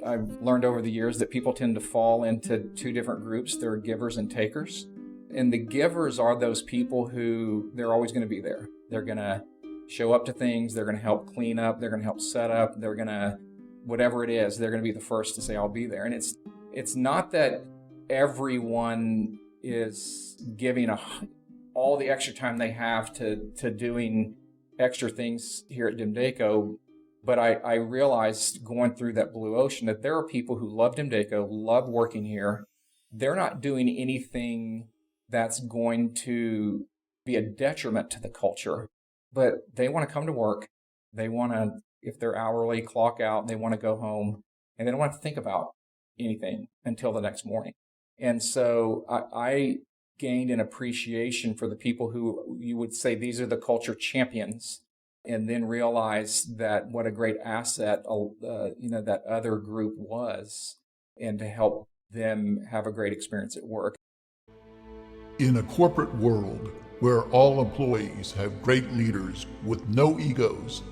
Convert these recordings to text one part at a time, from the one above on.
I've learned over the years that people tend to fall into two different groups. There are givers and takers. And the givers are those people who they're always going to be there. They're going to show up to things. They're going to help clean up. They're going to help set up. They're going to, whatever it is, they're going to be the first to say, I'll be there. And it's not that everyone is giving all the extra time they have to doing extra things here at DEMDACO. But I realized going through that blue ocean that there are people who love DEMDACO, love working here. They're not doing anything that's going to be a detriment to the culture, but they want to come to work. They want to, if they're hourly, clock out, they want to go home, and they don't want to think about anything until the next morning. And so I gained an appreciation for the people who you would say these are the culture champions, and then realized that what a great asset, that other group was, and to help them have a great experience at work. In a corporate world where all employees have great leaders with no egos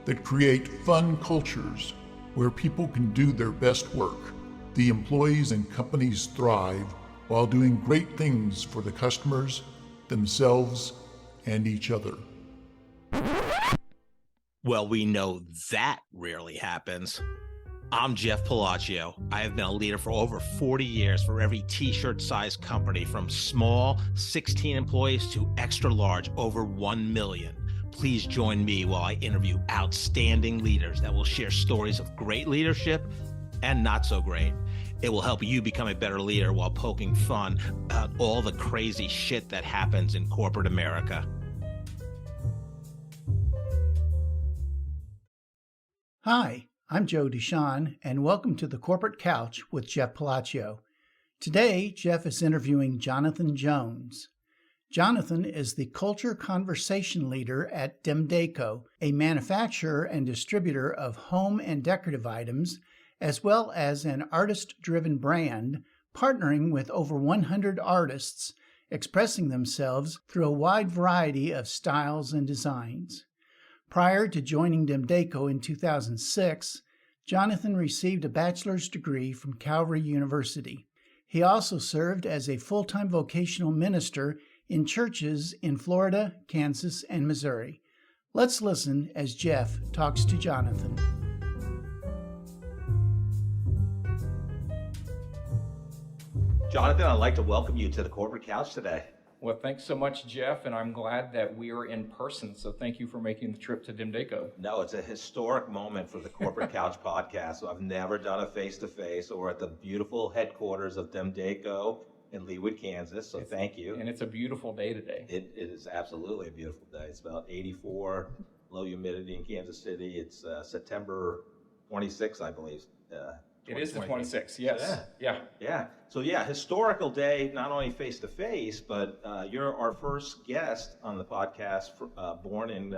that create fun cultures where people can do their best work, the employees and companies thrive while doing great things for the customers, themselves, and each other. Well, we know that rarely happens. I'm Jeff Palacio. I have been a leader for over 40 years for every t-shirt size company, from small 16 employees to extra large over 1 million. Please join me while I interview outstanding leaders that will share stories of great leadership and not so great. It will help you become a better leader while poking fun at all the crazy shit that happens in corporate America. Hi, I'm Joe Duchan, and welcome to the Corporate Couch with Jeff Palacio. Today, Jeff is interviewing Jonathan Jones. Jonathan is the Culture Conversation Leader at DEMDACO, a manufacturer and distributor of home and decorative items, as well as an artist-driven brand, partnering with over 100 artists, expressing themselves through a wide variety of styles and designs. Prior to joining DEMDACO in 2006, Jonathan received a bachelor's degree from Calvary University. He also served as a full-time vocational minister in churches in Florida, Kansas, and Missouri. Let's listen as Jeff talks to Jonathan. Jonathan, I'd like to welcome you to the Corporate Couch today. Well, thanks so much, Jeff, and I'm glad that we are in person, so thank you for making the trip to DEMDACO. No, it's a historic moment for the Corporate Couch podcast. So I've never done a face-to-face or at the beautiful headquarters of DEMDACO in Leawood, Kansas, so thank you. And it's a beautiful day today. It is absolutely a beautiful day. It's about 84, low humidity in Kansas City. It's September 26th, I believe. It is the 26th, yes. Yeah. So historical day, not only face-to-face, but you're our first guest on the podcast, born in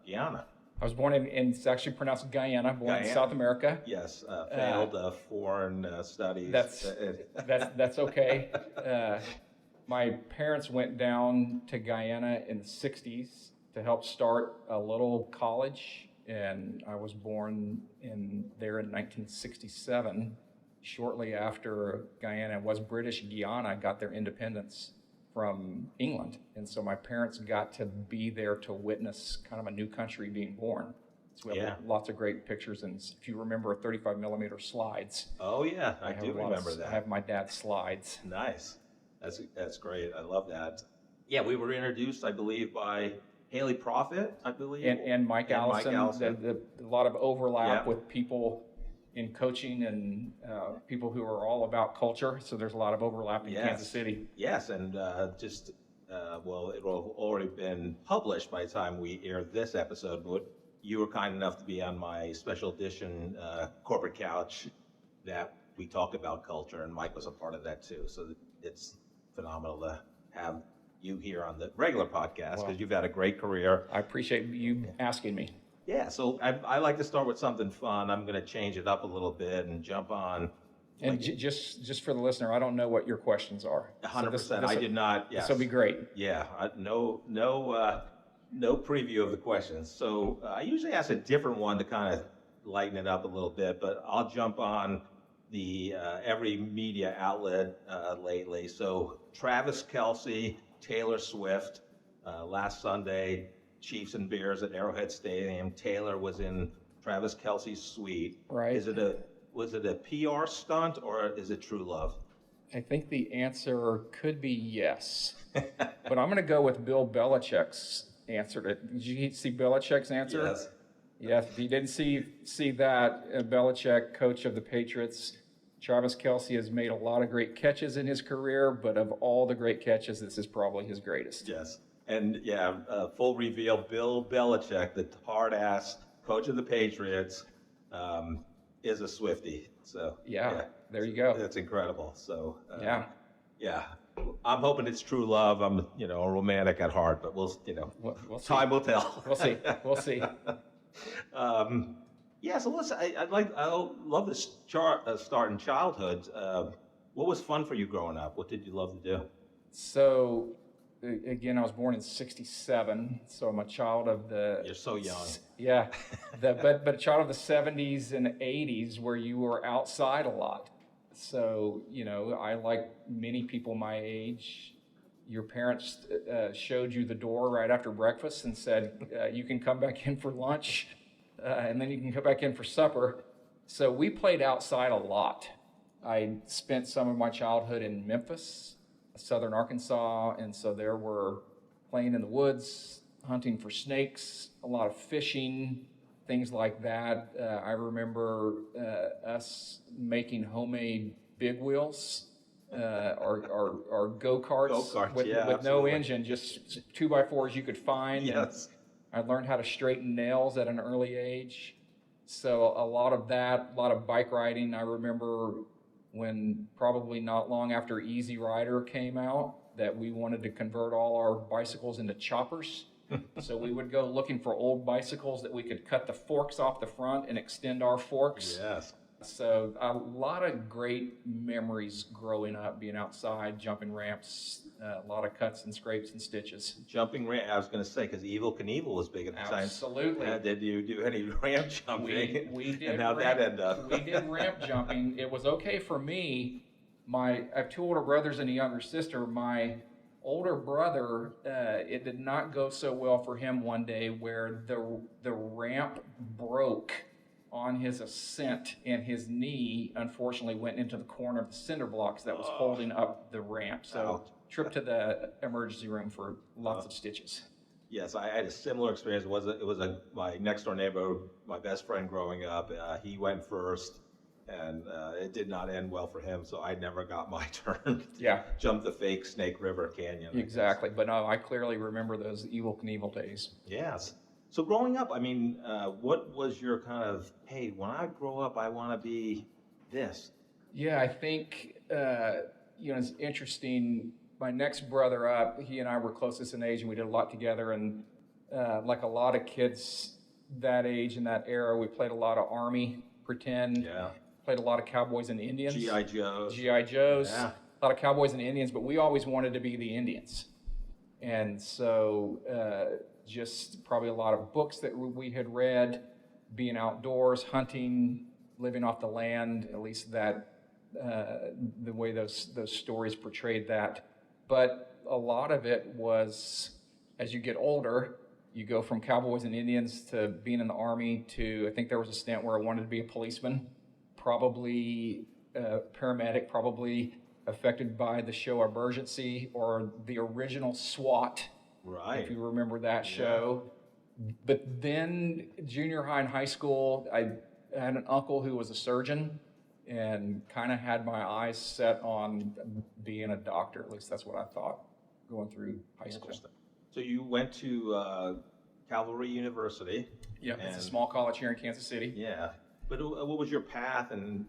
Guyana. I was born in it's actually pronounced Guyana, in South America. Yes, failed foreign studies. That's okay. My parents went down to Guyana in the 60s to help start a little college, and I was born there in 1967, shortly after Guyana was British Guiana got their independence from England. And so my parents got to be there to witness kind of a new country being born. So we have lots of great pictures, and if you remember 35 millimeter slides. Oh yeah, I do remember that. I have my dad's slides. Nice, that's great. I love that. Yeah, we were introduced, I believe, by Haley Prophet, I believe, and Mike Allison. A lot of overlap with people in coaching and people who are all about culture. So there's a lot of overlap in Kansas City. Yes, and well, it will have already been published by the time we air this episode, but you were kind enough to be on my special edition Corporate Couch that we talked about culture, and Mike was a part of that too. So it's phenomenal to have you here on the regular podcast because you've had a great career. I appreciate you asking me. Yeah, so I like to start with something fun. I'm going to change it up a little bit and jump on. And just for the listener, I don't know what your questions are. 100%. I did not. Yes. This will be great. Yeah. No preview of the questions. So I usually ask a different one to kind of lighten it up a little bit, but I'll jump on the every media outlet lately. So Travis Kelce, Taylor Swift, last Sunday, Chiefs and Bears at Arrowhead Stadium. Taylor was in Travis Kelce's suite. Right. Was it a PR stunt or is it true love? I think the answer could be yes. But I'm going to go with Bill Belichick's answer. Did you see Belichick's answer? Yes. Yes. If you didn't see that, Belichick, coach of the Patriots, Travis Kelce has made a lot of great catches in his career, but of all the great catches, this is probably his greatest. Yes. And full reveal, Bill Belichick, the hard-ass coach of the Patriots, is a Swiftie. So yeah, there you go. That's incredible. So yeah. I'm hoping it's true love. I'm a romantic at heart, but we'll see. Time will tell. We'll see. So listen, I love this start in childhood. What was fun for you growing up? What did you love to do? So, again, I was born in '67, so I'm a child of the. You're so young. Yeah, but a child of the '70s and '80s where you were outside a lot. So I, like many people my age, your parents showed you the door right after breakfast and said you can come back in for lunch. And then you can come back in for supper. So we played outside a lot. I spent some of my childhood in Memphis, southern Arkansas, and so there were playing in the woods, hunting for snakes, a lot of fishing, things like that. I remember us making homemade big wheels, or go-karts with no engine, just 2x4s you could find. Yes. I learned how to straighten nails at an early age. So a lot of that, a lot of bike riding. I remember when probably not long after Easy Rider came out that we wanted to convert all our bicycles into choppers. So we would go looking for old bicycles that we could cut the forks off the front and extend our forks. Yes. So a lot of great memories growing up, being outside, jumping ramps, a lot of cuts and scrapes and stitches. Jumping ramp, I was going to say, because Evel Knievel was big at the time. Absolutely. Did you do any ramp jumping? We did. And how'd that end up? We did ramp jumping. It was okay for me. I have two older brothers and a younger sister. My older brother, it did not go so well for him one day where the ramp broke on his ascent, and his knee unfortunately went into the corner of the cinder blocks that was holding up the ramp. So trip to the emergency room for lots of stitches. Yes, I had a similar experience. It was my next door neighbor, my best friend growing up. He went first, and it did not end well for him. So I never got my turn to jump the fake Snake River Canyon. Exactly, but no, I clearly remember those Evel Knievel days. Yes. So growing up, I mean, what was your kind of, hey, when I grow up, I want to be this? Yeah, I think, it's interesting. My next brother up, he and I were closest in age, and we did a lot together. And like a lot of kids that age and that era, we played a lot of Army, pretend. Yeah. Played a lot of Cowboys and Indians. G.I. Joes. Yeah. A lot of Cowboys and Indians, but we always wanted to be the Indians. And so just probably a lot of books that we had read, being outdoors, hunting, living off the land, at least that the way those stories portrayed that. But a lot of it was, as you get older, you go from Cowboys and Indians to being in the Army to, I think there was a stint where I wanted to be a policeman, probably a paramedic, probably affected by the show Emergency or the original SWAT. Right. If you remember that show. But then junior high and high school, I had an uncle who was a surgeon and kind of had my eyes set on being a doctor. At least that's what I thought going through high school. So you went to Calvary University. Yeah, it's a small college here in Kansas City. Yeah. But what was your path, and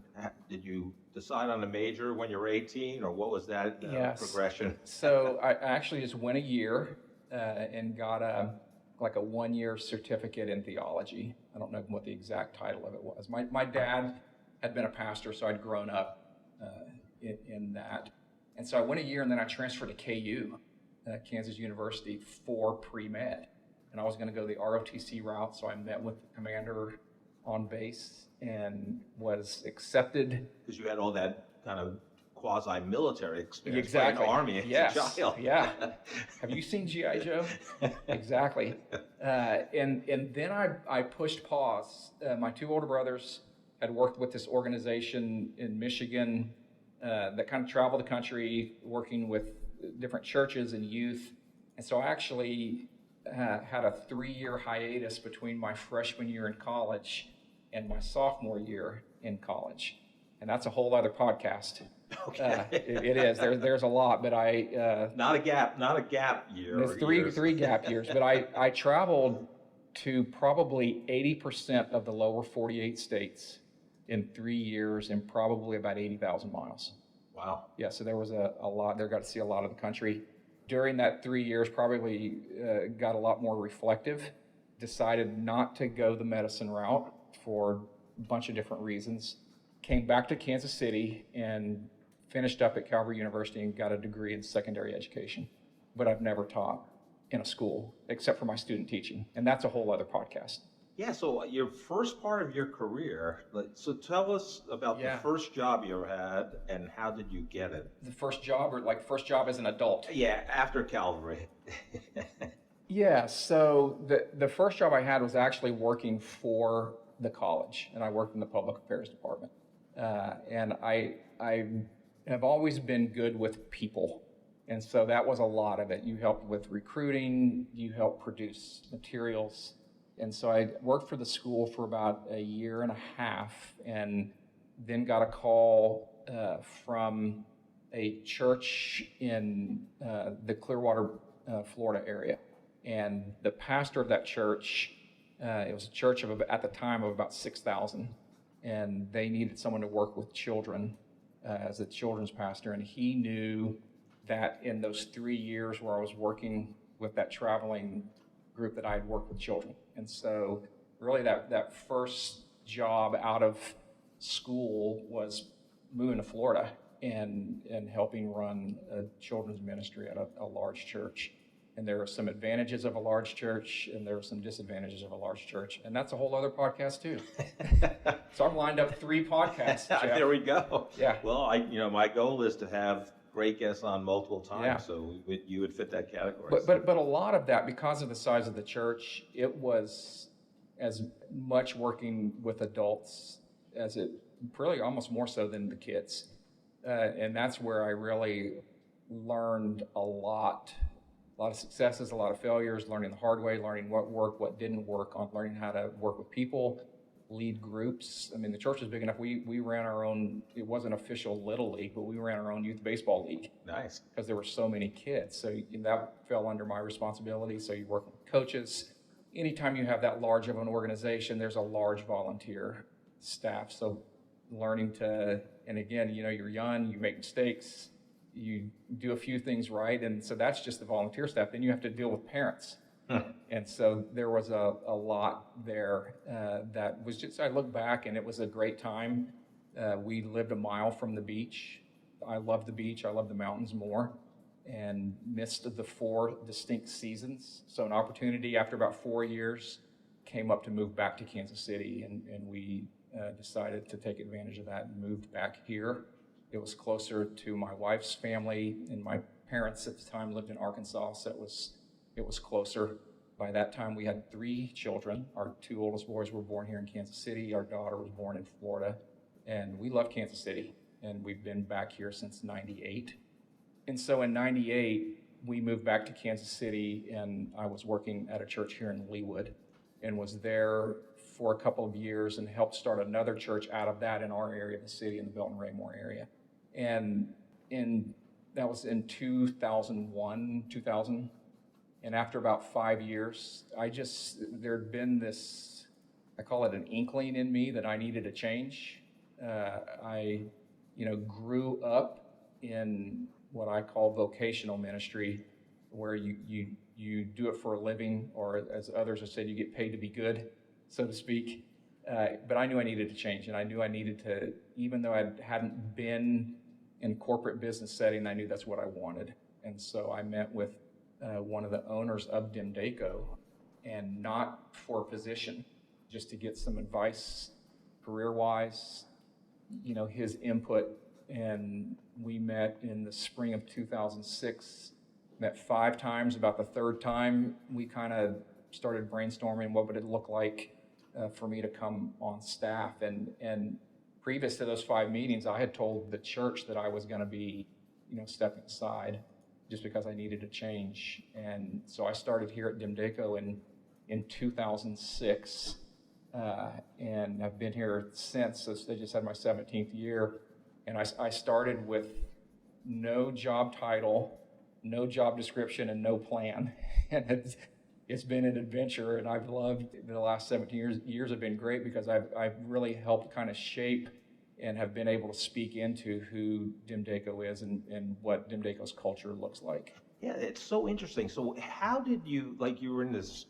did you decide on a major when you were 18, or what was that progression? So I actually just went a year and got a 1-year certificate in theology. I don't know what the exact title of it was. My dad had been a pastor, so I'd grown up in that. And so I went a year, and then I transferred to KU, Kansas University, for pre-med. And I was going to go the ROTC route, so I met with the commander on base and was accepted. Because you had all that kind of quasi-military experience. Exactly. In the Army as a child. Yeah. Have you seen G.I. Joe? Exactly. And then I pushed pause. My two older brothers had worked with this organization in Michigan that kind of traveled the country working with different churches and youth. And so I actually had a 3-year hiatus between my freshman year in college and my sophomore year in college. And that's a whole other podcast. Okay. It is. There's a lot, but not a gap year. There's three gap years, but I traveled to probably 80% of the lower 48 states in 3 years and probably about 80,000 miles. Wow. Yeah, so there was a lot there. Got to see a lot of the country. During that 3 years, probably got a lot more reflective. Decided not to go the medicine route for a bunch of different reasons. Came back to Kansas City and finished up at Calvary University and got a degree in secondary education. But I've never taught in a school except for my student teaching. And that's a whole other podcast. Yeah, so your first part of your career, so tell us about the first job you ever had and how did you get it? The first job, or like first job as an adult? Yeah, after Calvary. Yeah, so the first job I had was actually working for the college, and I worked in the public affairs department. And I have always been good with people. And so that was a lot of it. You helped with recruiting, you helped produce materials. And so I worked for the school for about a year and a half, and then got a call from a church in the Clearwater, Florida area. And the pastor of that church, it was a church of at the time of about 6,000, and they needed someone to work with children as a children's pastor. And he knew that in those 3 years where I was working with that traveling group that I had worked with children. And so really that first job out of school was moving to Florida and helping run a children's ministry at a large church. And there are some advantages of a large church, and there are some disadvantages of a large church. And that's a whole other podcast too. So I've lined up 3 podcasts, Jeff. There we go. Yeah. Well, my goal is to have great guests on multiple times, so you would fit that category. But a lot of that, because of the size of the church, it was as much working with adults as it, really almost more so than the kids. And that's where I really learned a lot of successes, a lot of failures, learning the hard way, learning what worked, what didn't work, on learning how to work with people, lead groups. I mean, the church was big enough. We ran our own, it wasn't official Little League, but we ran our own youth baseball league. Nice. Because there were so many kids. So that fell under my responsibility. So you work with coaches. Anytime you have that large of an organization, there's a large volunteer staff. So learning to, and again, you're young, you make mistakes, you do a few things right. And so that's just the volunteer staff. Then you have to deal with parents. And so there was a lot there that was just, I look back and it was a great time. We lived a mile from the beach. I love the beach. I love the mountains more, and missed the 4 distinct seasons. So an opportunity after about 4 years came up to move back to Kansas City, and we decided to take advantage of that and moved back here. It was closer to my wife's family, and my parents at the time lived in Arkansas, so it was closer. By that time, we had 3 children. Our 2 oldest boys were born here in Kansas City. Our daughter was born in Florida. And we love Kansas City, and we've been back here since '98. And so in '98, we moved back to Kansas City, and I was working at a church here in Leawood, and was there for a couple of years and helped start another church out of that in our area of the city, in the Belton Raymore area. And that was in 2001, 2000. And after about 5 years, there'd been this, I call it an inkling in me that I needed a change. I grew up in what I call vocational ministry, where you do it for a living, or as others have said, you get paid to be good, so to speak. But I knew I needed to change, and I knew I needed to, even though I hadn't been in corporate business setting, I knew that's what I wanted. And so I met with one of the owners of DEMDACO, and not for a position. just to get some advice career-wise, his input. And we met in the spring of 2006, met 5 times. About the 3rd time, we kind of started brainstorming what would it look like for me to come on staff. And previous to those 5 meetings, I had told the church that I was going to be, stepping aside just because I needed a change. And so I started here at DEMDACO in 2006, and I've been here since. So I just had my 17th year, and I started with no job title, no job description, and no plan. And it's been an adventure, and I've loved the last 17 years have been great because I've really helped kind of shape and have been able to speak into who DEMDACO is and what DEMDACO's culture looks like. Yeah, it's so interesting. So how did you, you were in this,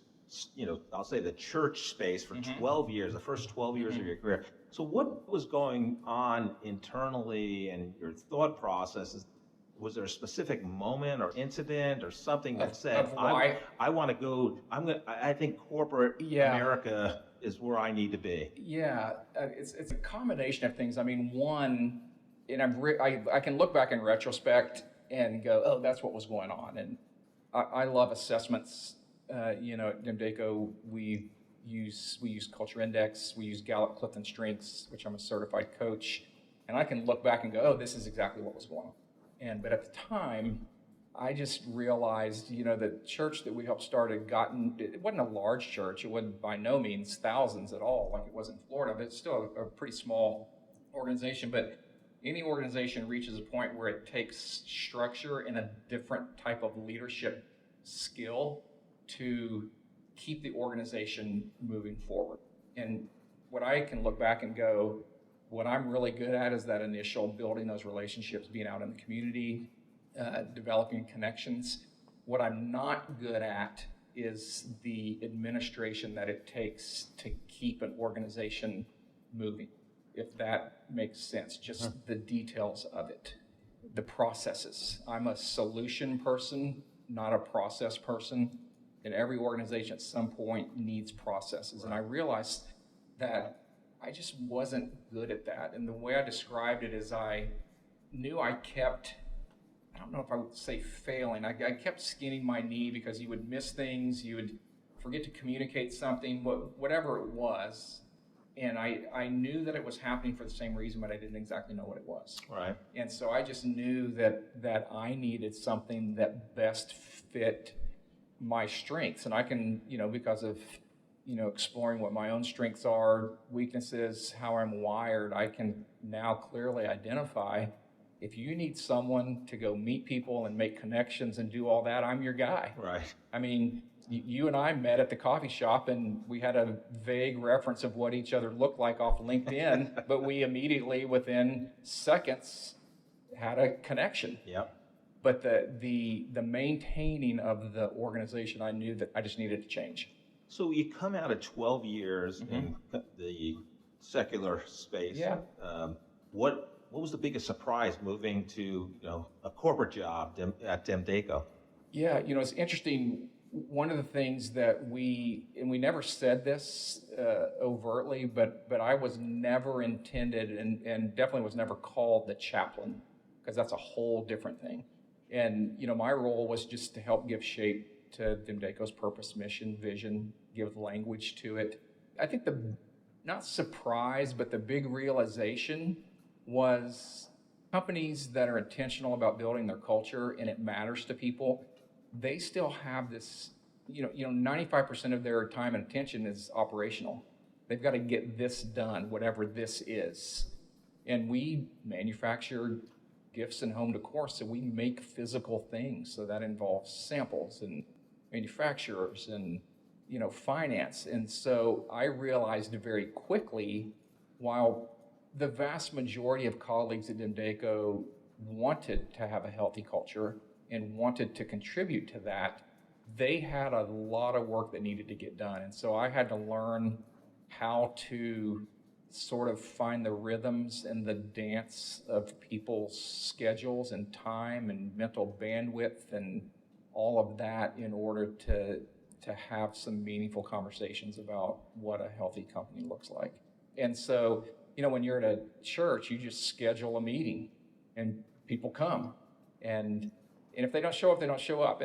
I'll say the church space for 12 years, the first 12 years of your career. So what was going on internally and your thought processes? Was there a specific moment or incident or something that said, I want to go, I think corporate America is where I need to be? Yeah, it's a combination of things. I mean, one, and I can look back in retrospect and go, oh, that's what was going on. And I love assessments. At DEMDACO, we use Culture Index, we use Gallup CliftonStrengths, which I'm a certified coach, and I can look back and go, oh, this is exactly what was going on. But at the time, I just realized, the church that we helped start it wasn't a large church. It wasn't by no means thousands at all, like it was in Florida, but it's still a pretty small organization. But any organization reaches a point where it takes structure and a different type of leadership skill to keep the organization moving forward. And what I can look back and go, what I'm really good at is that initial building those relationships, being out in the community, developing connections. What I'm not good at is the administration that it takes to keep an organization moving, if that makes sense, just the details of it, the processes. I'm a solution person, not a process person. And every organization at some point needs processes. And I realized that I just wasn't good at that. And the way I described it is I knew I kept, I don't know if I would say failing, I kept skinning my knee because you would miss things, you would forget to communicate something, whatever it was. And I knew that it was happening for the same reason, but I didn't exactly know what it was. Right. And so I just knew that I needed something that best fit my strengths. And I can, because of, exploring what my own strengths are, weaknesses, how I'm wired, I can now clearly identify if you need someone to go meet people and make connections and do all that, I'm your guy. Right. I mean, you and I met at the coffee shop and we had a vague reference of what each other looked like off LinkedIn, but we immediately, within seconds, had a connection. Yep. But the maintaining of the organization, I knew that I just needed to change. So you come out of 12 years in the secular space. Yeah. What was the biggest surprise moving to a corporate job at DEMDACO? Yeah, it's interesting. One of the things that we never said this overtly, but I was never intended and definitely was never called the chaplain, because that's a whole different thing. And, my role was just to help give shape to DEMDACO's purpose, mission, vision, give language to it. I think not surprise, but the big realization was companies that are intentional about building their culture and it matters to people, they still have this, 95% of their time and attention is operational. They've got to get this done, whatever this is. And we manufacture gifts and home decor, so we make physical things. So that involves samples and manufacturers and finance. And so I realized very quickly, while the vast majority of colleagues at DEMDACO wanted to have a healthy culture and wanted to contribute to that, they had a lot of work that needed to get done. And so I had to learn how to sort of find the rhythms and the dance of people's schedules and time and mental bandwidth and all of that in order to to have some meaningful conversations about what a healthy company looks like. And so, when you're at a church, you just schedule a meeting and people come. And if they don't show up, they don't show up.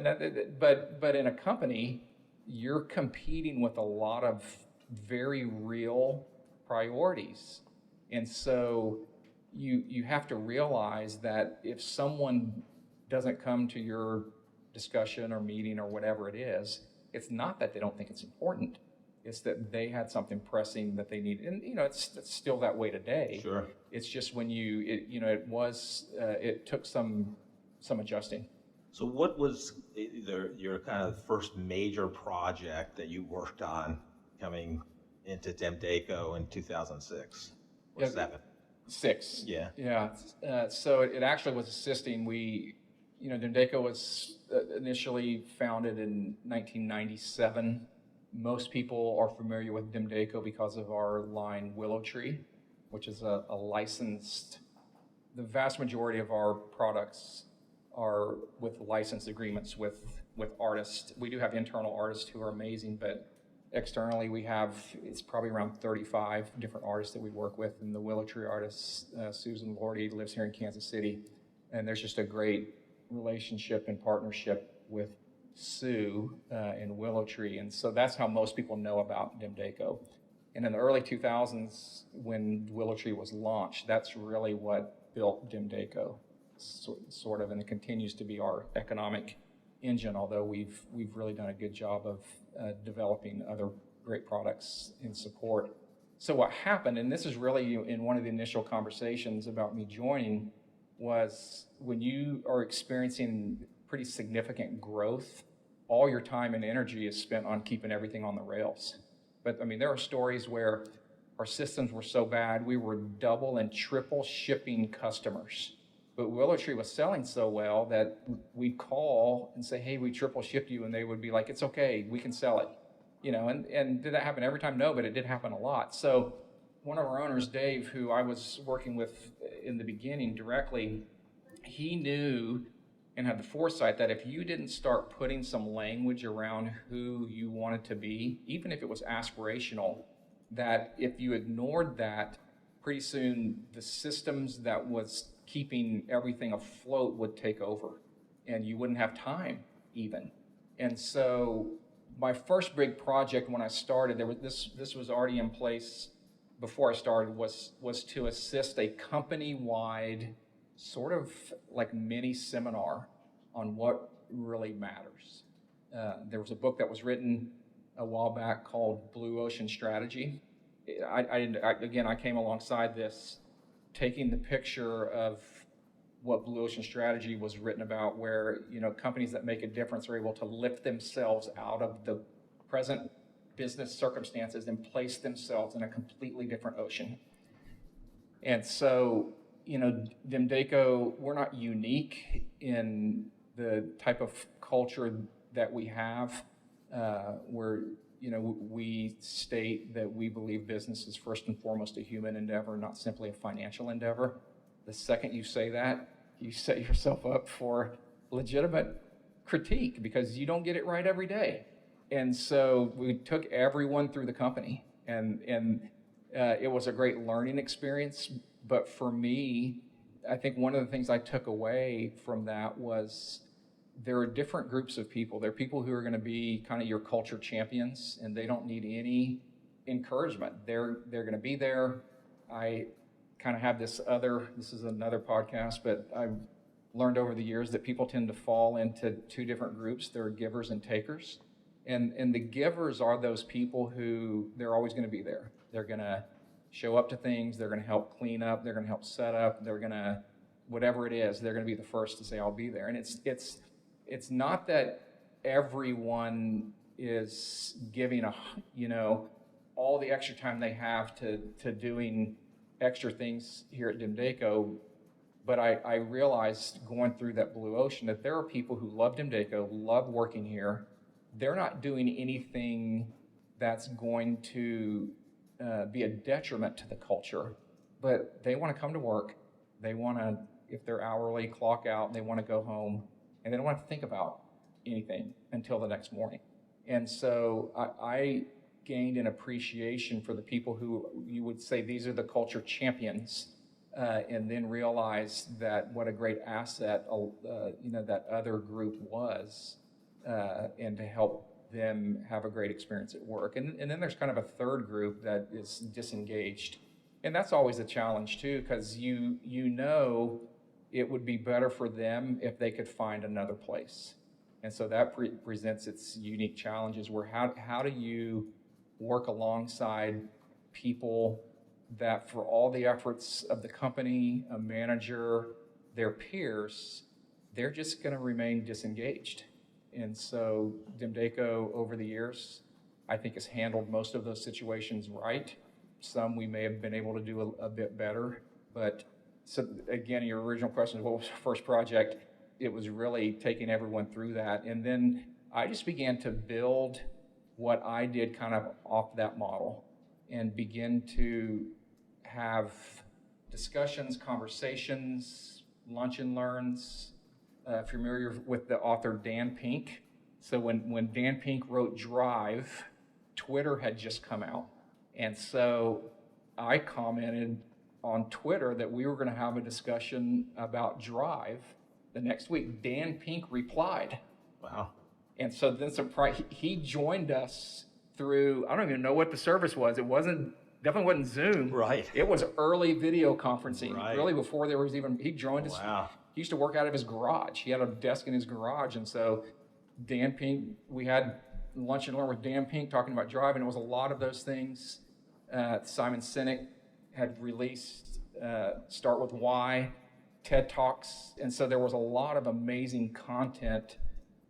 But in a company, you're competing with a lot of very real priorities. And so you have to realize that if someone doesn't come to your discussion or meeting or whatever it is, it's not that they don't think it's important. It's that they had something pressing that they need. And, it's still that way today. Sure. It's just when it took some adjusting. So what was your kind of first major project that you worked on coming into DEMDACO in 2006 or 7? 6. Yeah. Yeah. So it actually was assisting. DEMDACO was initially founded in 1997. Most people are familiar with DEMDACO because of our line Willow Tree, which is a licensed. The vast majority of our products are with license agreements with artists. We do have internal artists who are amazing, but externally it's probably around 35 different artists that we work with. And the Willow Tree artists, Susan Lordy lives here in Kansas City, and there's just a great relationship and partnership with Sue in Willow Tree. And so that's how most people know about DEMDACO. And in the early 2000s, when Willow Tree was launched, that's really what built DEMDACO, sort of, and it continues to be our economic engine, although we've really done a good job of developing other great products in support. So what happened, and this is really in one of the initial conversations about me joining, was when you are experiencing pretty significant growth, all your time and energy is spent on keeping everything on the rails. But there are stories where our systems were so bad, we were double and triple shipping customers. But Willow Tree was selling so well that we'd call and say, hey, we triple shipped you. And they would be like, it's okay, we can sell it. And did that happen every time? No, but it did happen a lot. So one of our owners, Dave, who I was working with in the beginning directly, he knew and had the foresight that if you didn't start putting some language around who you wanted to be, even if it was aspirational, that if you ignored that, pretty soon the systems that was keeping everything afloat would take over and you wouldn't have time even. And so my first big project when I started, this was already in place before I started, was to assist a company-wide sort of like mini seminar on what really matters. There was a book that was written a while back called Blue Ocean Strategy. I came alongside this, taking the picture of what Blue Ocean Strategy was written about, where companies that make a difference are able to lift themselves out of the present business circumstances and place themselves in a completely different ocean. And so, DEMDACO, we're not unique in the type of culture that we have, where we state that we believe business is first and foremost a human endeavor, not simply a financial endeavor. The second you say that, you set yourself up for legitimate critique because you don't get it right every day. And so we took everyone through the company, and it was a great learning experience. But for me, I think one of the things I took away from that was there are different groups of people. There are people who are going to be kind of your culture champions, and they don't need any encouragement. They're going to be there. I kind of have this is another podcast, but I've learned over the years that people tend to fall into two different groups. There are givers and takers. And the givers are those people who they're always going to be there. They're going to show up to things. They're going to help clean up. They're going to help set up. They're going to, whatever it is, they're going to be the first to say, I'll be there. And it's not that everyone is giving all the extra time they have to doing extra things here at DEMDACO. But I realized going through that blue ocean that there are people who love DEMDACO, love working here. They're not doing anything that's going to be a detriment to the culture, but they want to come to work. They want to, if they're hourly, clock out, they want to go home, and they don't want to think about anything until the next morning. And so I gained an appreciation for the people who you would say these are the culture champions, and then realized that what a great asset that other group was, and to help them have a great experience at work. And then there's kind of a third group that is disengaged. And that's always a challenge too, because you know it would be better for them if they could find another place. And so that presents its unique challenges where how do you work alongside people that for all the efforts of the company, a manager, their peers, they're just going to remain disengaged. And so DEMDACO over the years, I think has handled most of those situations right. Some we may have been able to do a bit better. But so again, your original question is what was our first project? It was really taking everyone through that. And then I just began to build what I did kind of off that model and begin to have discussions, conversations, lunch and learns. If you're familiar with the author Dan Pink. So when Dan Pink wrote Drive, Twitter had just come out. And so I commented on Twitter that we were going to have a discussion about Drive the next week. Dan Pink replied. Wow. And so then he joined us through, I don't even know what the service was. It definitely wasn't Zoom. Right. It was early video conferencing. Right. Really before there was even, he joined us. Wow. He used to work out of his garage. He had a desk in his garage. And so Dan Pink, we had lunch and learn with Dan Pink talking about Drive, and it was a lot of those things. Simon Sinek had released Start With Why, TED Talks. And so there was a lot of amazing content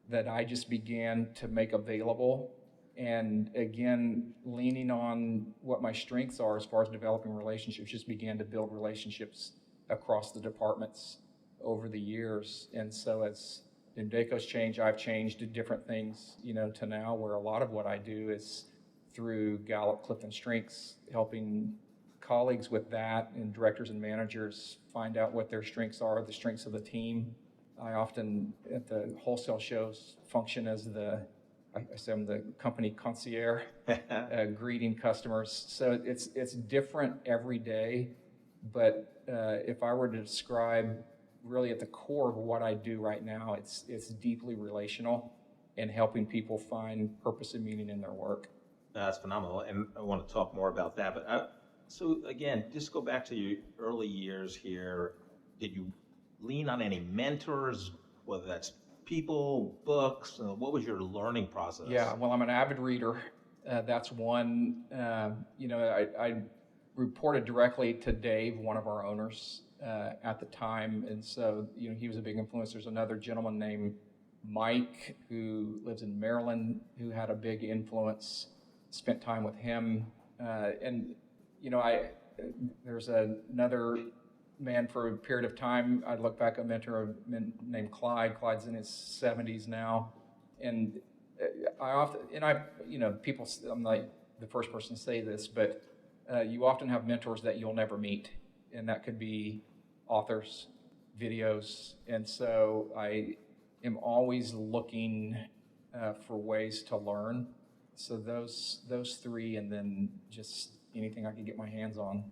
that I just began to make available. And again, leaning on what my strengths are as far as developing relationships, just began to build relationships across the departments over the years. And so as DEMDACO's changed, I've changed to different things, to now where a lot of what I do is through Gallup CliftonStrengths, helping colleagues with that and directors and managers find out what their strengths are, the strengths of the team. I often, at the wholesale shows, function as I'm the company concierge, greeting customers. So it's different every day, but if I were to describe really at the core of what I do right now, it's deeply relational and helping people find purpose and meaning in their work. That's phenomenal, and I want to talk more about that. But so again, just go back to your early years here. Did you lean on any mentors, whether that's people, books? What was your learning process? Yeah, well, I'm an avid reader. That's one. I reported directly to Dave, one of our owners at the time, and so he was a big influence. There's another gentleman named Mike who lives in Maryland who had a big influence. Spent time with him, and there's another man for a period of time. I look back, a mentor named Clyde. Clyde's in his 70s now, and people. I'm like the first person to say this, but you often have mentors that you'll never meet, and that could be authors, videos, and so I am always looking for ways to learn. So those three, and then just anything I can get my hands on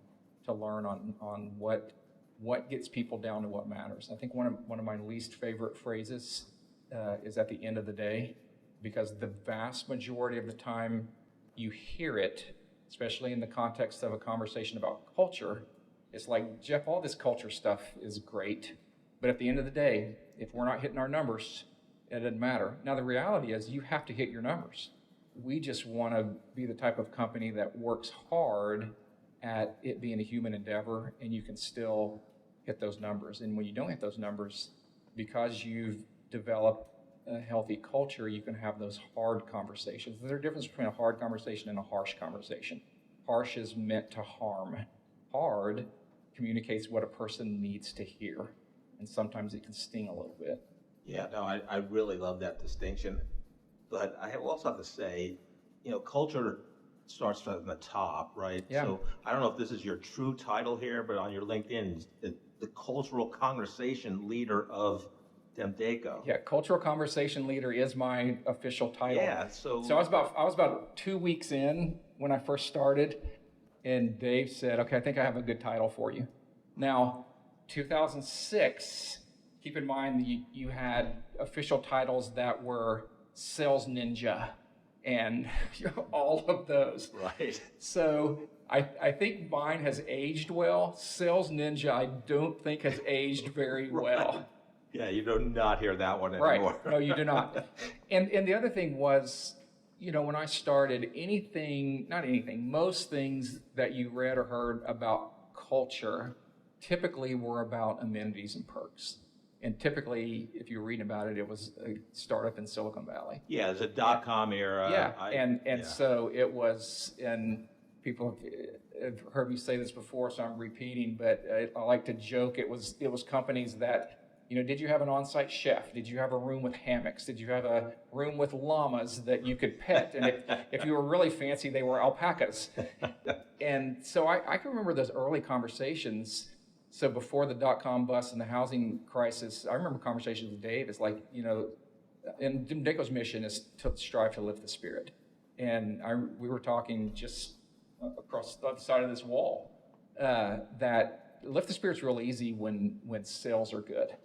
to learn on what gets people down to what matters. I think one of my least favorite phrases is at the end of the day, because the vast majority of the time you hear it, especially in the context of a conversation about culture, it's like, Jeff, all this culture stuff is great, but at the end of the day, if we're not hitting our numbers, it doesn't matter. Now, the reality is you have to hit your numbers. We just want to be the type of company that works hard at it being a human endeavor, and you can still hit those numbers. And when you don't hit those numbers, because you've developed a healthy culture, you can have those hard conversations. There's a difference between a hard conversation and a harsh conversation. Harsh is meant to harm. Hard communicates what a person needs to hear, and sometimes it can sting a little bit. Yeah, no, I really love that distinction. But I also have to say, culture starts from the top, right? Yeah. So I don't know if this is your true title here, but on your LinkedIn, the cultural conversation leader of DEMDACO. Yeah, cultural conversation leader is my official title. Yeah, so I was about 2 weeks in when I first started, and Dave said, "Okay, I think I have a good title for you." Now, 2006. Keep in mind you had official titles that were sales ninja and all of those. Right. So I think mine has aged well. Sales ninja I don't think has aged very well. Yeah, you do not hear that one anymore. Right. No, you do not. And the other thing was, when I started, most things that you read or heard about culture typically were about amenities and perks. And typically, if you're reading about it, it was a startup in Silicon Valley. Yeah, it was a dot-com era. Yeah, so it was, and people have heard me say this before, so I'm repeating, but I like to joke, it was companies that, did you have an on-site chef? Did you have a room with hammocks? Did you have a room with llamas that you could pet? And if you were really fancy, they were alpacas. And so I can remember those early conversations. So before the dot-com bust and the housing crisis, I remember conversations with Dave. It's like, and DEMDACO's mission is to strive to lift the spirit. And we were talking just across the other side of this wall that lift the spirit's real easy when sales are good.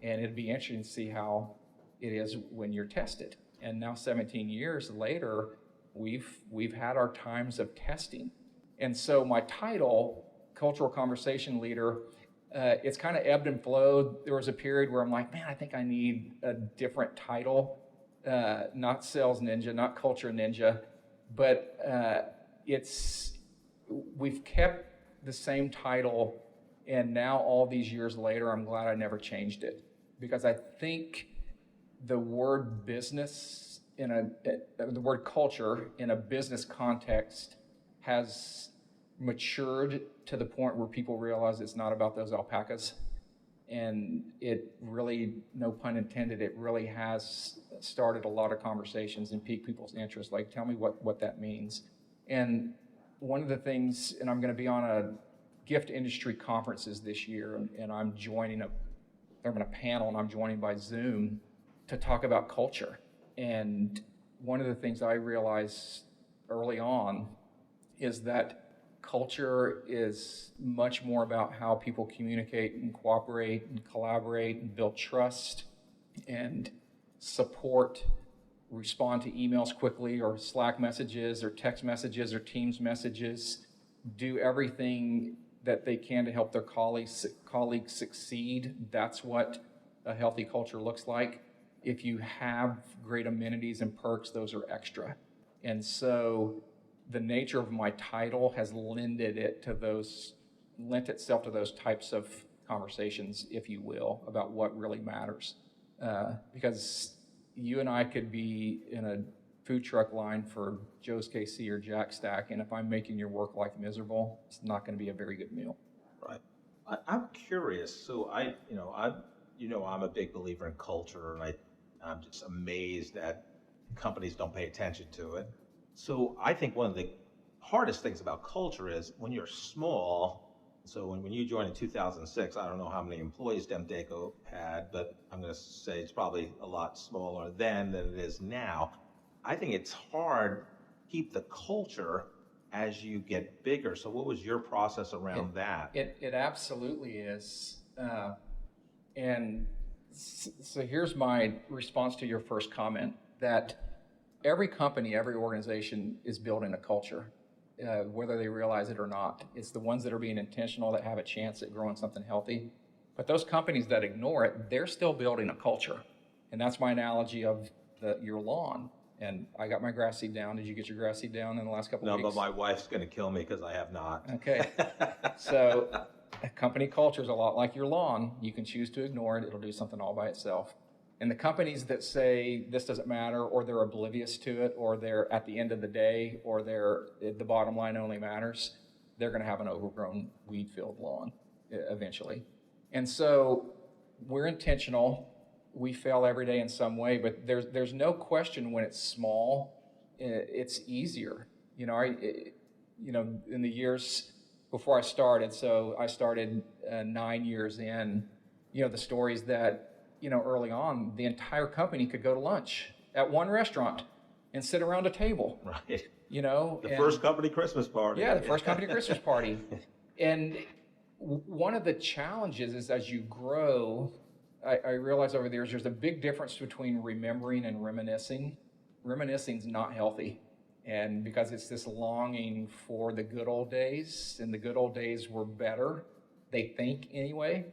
And it'd be interesting to see how it is when you're tested. And now 17 years later, we've had our times of testing. And so my title, Cultural Conversation Leader, it's kind of ebbed and flowed. There was a period where I'm like, man, I think I need a different title, not Sales Ninja, not Culture Ninja, but we've kept the same title, and now all these years later, I'm glad I never changed it, because I think the word business the word culture in a business context has matured to the point where people realize it's not about those alpacas. And it really, no pun intended, it really has started a lot of conversations and piqued people's interest. Like, tell me what that means. And one of the things, and I'm going to be on a gift industry conferences this year, and I'm joining they're on a panel, and I'm joining by Zoom to talk about culture. And one of the things I realized early on is that culture is much more about how people communicate and cooperate and collaborate and build trust and support, respond to emails quickly or Slack messages or text messages or Teams messages, do everything that they can to help their colleagues succeed. That's what a healthy culture looks like. If you have great amenities and perks, those are extra. And so the nature of my title has lent itself to those types of conversations, if you will, about what really matters. Because you and I could be in a food truck line for Joe's KC or Jack Stack, and if I'm making your work life miserable, it's not going to be a very good meal. Right. I'm curious. So I'm a big believer in culture, and I'm just amazed that companies don't pay attention to it. So I think one of the hardest things about culture is when you're small. So when you joined in 2006, I don't know how many employees DEMDACO had, but I'm going to say it's probably a lot smaller then than it is now. I think it's hard to keep the culture as you get bigger. So what was your process around that? It absolutely is. And so here's my response to your first comment, that every company, every organization is building a culture, whether they realize it or not. It's the ones that are being intentional that have a chance at growing something healthy. But those companies that ignore it, they're still building a culture. And that's my analogy of your lawn. And I got my grass seed down. Did you get your grass seed down in the last couple of weeks? No, but my wife's going to kill me because I have not. Okay. So a company culture is a lot like your lawn. You can choose to ignore it. It'll do something all by itself. And the companies that say this doesn't matter, or they're oblivious to it, or they're at the end of the day, or the bottom line only matters, they're going to have an overgrown, weed-filled lawn eventually. And so we're intentional. We fail every day in some way, but there's no question when it's small, it's easier. In the years before I started, so I started 9 years in, the stories that early on, the entire company could go to lunch at one restaurant and sit around a table. Right. The first company Christmas party. Yeah, the first company Christmas party. And one of the challenges is as you grow, I realize over the years there's a big difference between remembering and reminiscing. Reminiscing is not healthy. And because it's this longing for the good old days, and the good old days were better, they think anyway.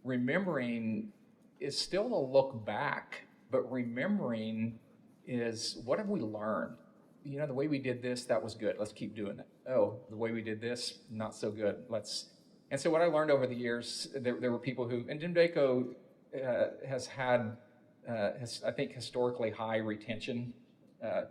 Remembering is still a look back, but remembering is what have we learned? The way we did this, that was good. Let's keep doing it. Oh, the way we did this, not so good. And so what I learned over the years, there were people who, and DEMDACO has had, I think, historically high retention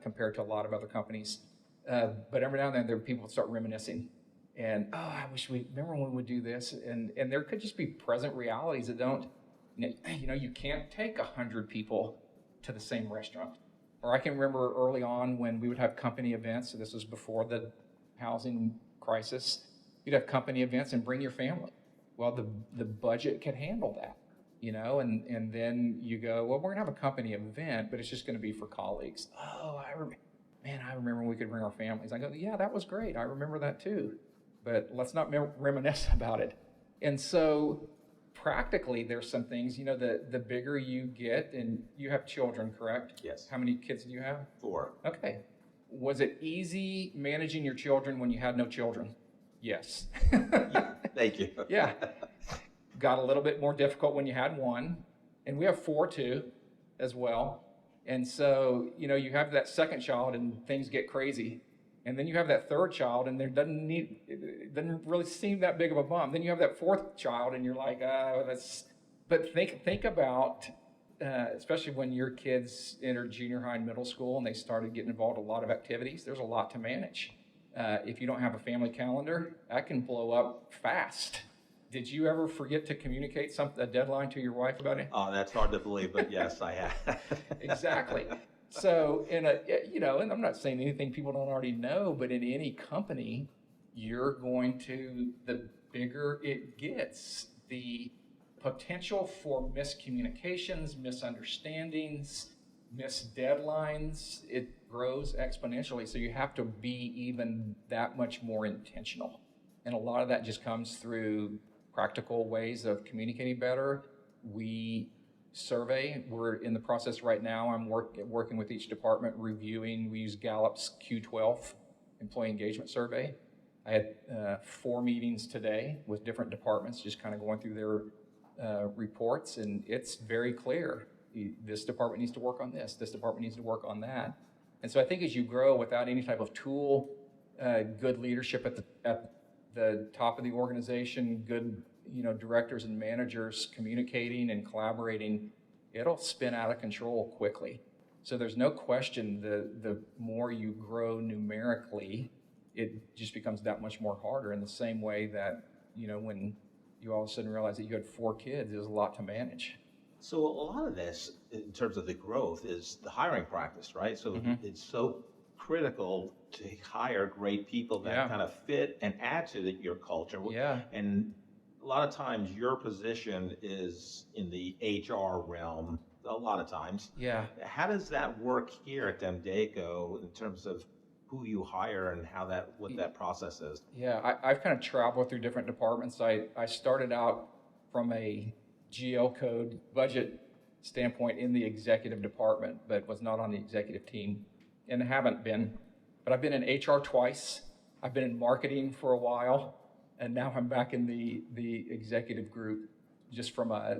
compared to a lot of other companies. But every now and then there are people that start reminiscing. And, I wish remember when we would do this. And there could just be present realities that don't, you can't take 100 people to the same restaurant. Or I can remember early on when we would have company events, so this was before the housing crisis, you'd have company events and bring your family. Well, the budget can handle that, and then you go, well, we're gonna have a company event, but it's just gonna be for colleagues. Oh, I remember when we could bring our families. I go, yeah, that was great. I remember that too, but let's not reminisce about it. And so practically, there's some things, the bigger you get, and you have children, correct? Yes. How many kids do you have? 4. Okay. Was it easy managing your children when you had no children? Yes. Thank you. Yeah. Got a little bit more difficult when you had one, and we have 4 too, as well. And so, you have that second child and things get crazy. And then you have that third child, and it doesn't really seem that big of a bump. Then you have that fourth child, and you're like, that's. But think about, especially when your kids entered junior high and middle school, and they started getting involved in a lot of activities. There's a lot to manage. If you don't have a family calendar, that can blow up fast. Did you ever forget to communicate a deadline to your wife about it? Oh, that's hard to believe, but yes, I have. Exactly. So and I'm not saying anything people don't already know, but in any company, you're going to, the bigger it gets, the potential for miscommunications, misunderstandings, missed deadlines, it grows exponentially. So you have to be even that much more intentional. And a lot of that just comes through practical ways of communicating better. We survey. We're in the process right now. I'm working with each department reviewing. We use Gallup's Q12 employee engagement survey. I had 4 meetings today with different departments, just kind of going through their reports, and it's very clear. This department needs to work on this. This department needs to work on that. And so I think as you grow without any type of tool, good leadership at the top of the organization, good directors and managers communicating and collaborating, it'll spin out of control quickly. So there's no question the more you grow numerically, it just becomes that much more harder, in the same way that, when you all of a sudden realize that you had 4 kids, there's a lot to manage. So a lot of this, in terms of the growth, is the hiring practice, right? So it's so critical to hire great people that kind of fit and add to your culture. Yeah. And a lot of times your position is in the HR realm, a lot of times. Yeah. How does that work here at DEMDACO in terms of who you hire and what that process is? Yeah, I've kind of traveled through different departments. I started out from a GL code budget standpoint in the executive department, but was not on the executive team, and haven't been. But I've been in HR twice. I've been in marketing for a while, and now I'm back in the executive group, just from a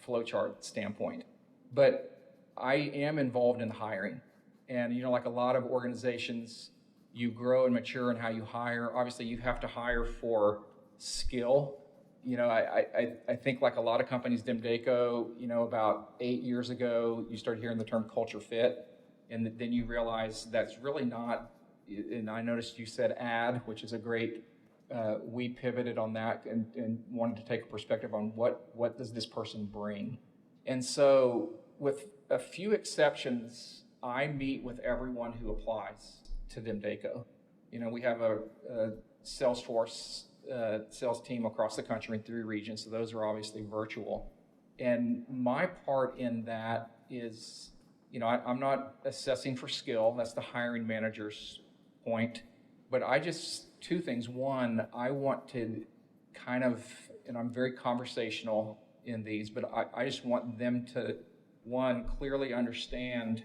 flowchart standpoint. But I am involved in hiring. And, like a lot of organizations, you grow and mature in how you hire. Obviously, you have to hire for skill. I think like a lot of companies, DEMDACO, about 8 years ago, you started hearing the term culture fit. And then you realize that's really not, and I noticed you said add, which is a great, we pivoted on that and wanted to take a perspective on what does this person bring. And so with a few exceptions, I meet with everyone who applies to DEMDACO. We have a Salesforce sales team across the country in 3 regions, so those are obviously virtual. And my part in that is, I'm not assessing for skill. That's the hiring manager's point. But two things. One, I want to and I'm very conversational in these, but I just want them to, one, clearly understand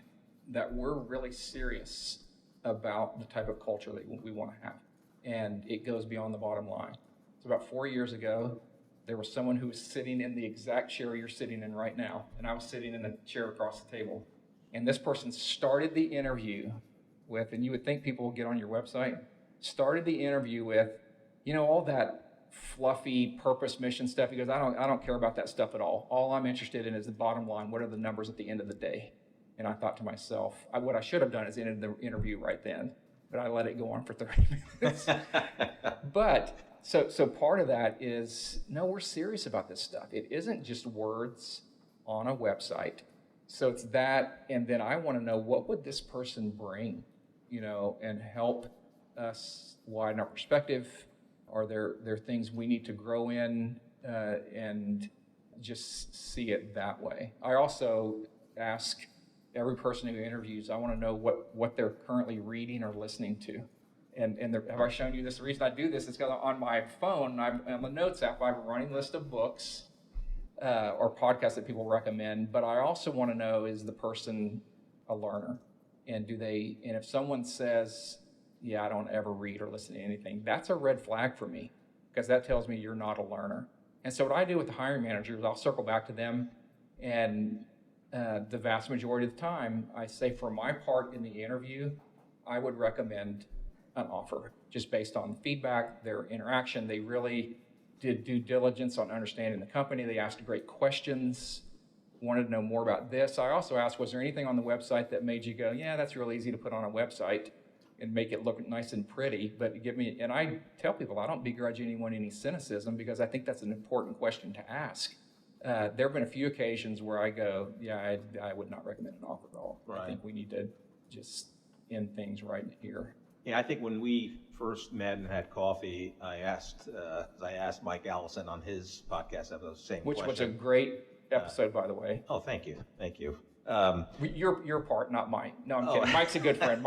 that we're really serious about the type of culture that we want to have. And it goes beyond the bottom line. So about 4 years ago, there was someone who was sitting in the exact chair you're sitting in right now, and I was sitting in the chair across the table. And this person started the interview with, and you would think people will get on your website, started the interview with, all that fluffy purpose mission stuff. He goes, I don't care about that stuff at all. All I'm interested in is the bottom line. What are the numbers at the end of the day? And I thought to myself, what I should have done is ended the interview right then, but I let it go on for 30 minutes. But so part of that is, no, we're serious about this stuff. It isn't just words on a website. So it's that, and then I want to know, what would this person bring, and help us widen our perspective? Are there things we need to grow in, and just see it that way? I also ask every person who interviews, I want to know what they're currently reading or listening to. And have I shown you this? The reason I do this is because on my phone, on the Notes app, I have a running list of books or podcasts that people recommend. But I also want to know, is the person a learner? And if someone says, yeah, I don't ever read or listen to anything, that's a red flag for me, because that tells me you're not a learner. And so what I do with the hiring managers, I'll circle back to them, and the vast majority of the time, I say, for my part in the interview, I would recommend an offer, just based on feedback, their interaction. They really did due diligence on understanding the company. They asked great questions, wanted to know more about this. I also asked, was there anything on the website that made you go, yeah, that's real easy to put on a website and make it look nice and pretty? But and I tell people, I don't begrudge anyone any cynicism, because I think that's an important question to ask. There have been a few occasions where I go, yeah, I would not recommend an offer at all. Right. I think we need to just end things right here. Yeah, I think when we first met and had coffee, I asked Mike Allison on his podcast about the same question. Which was a great episode, by the way. Oh, thank you. Your part, not mine. No, I'm kidding. Mike's a good friend.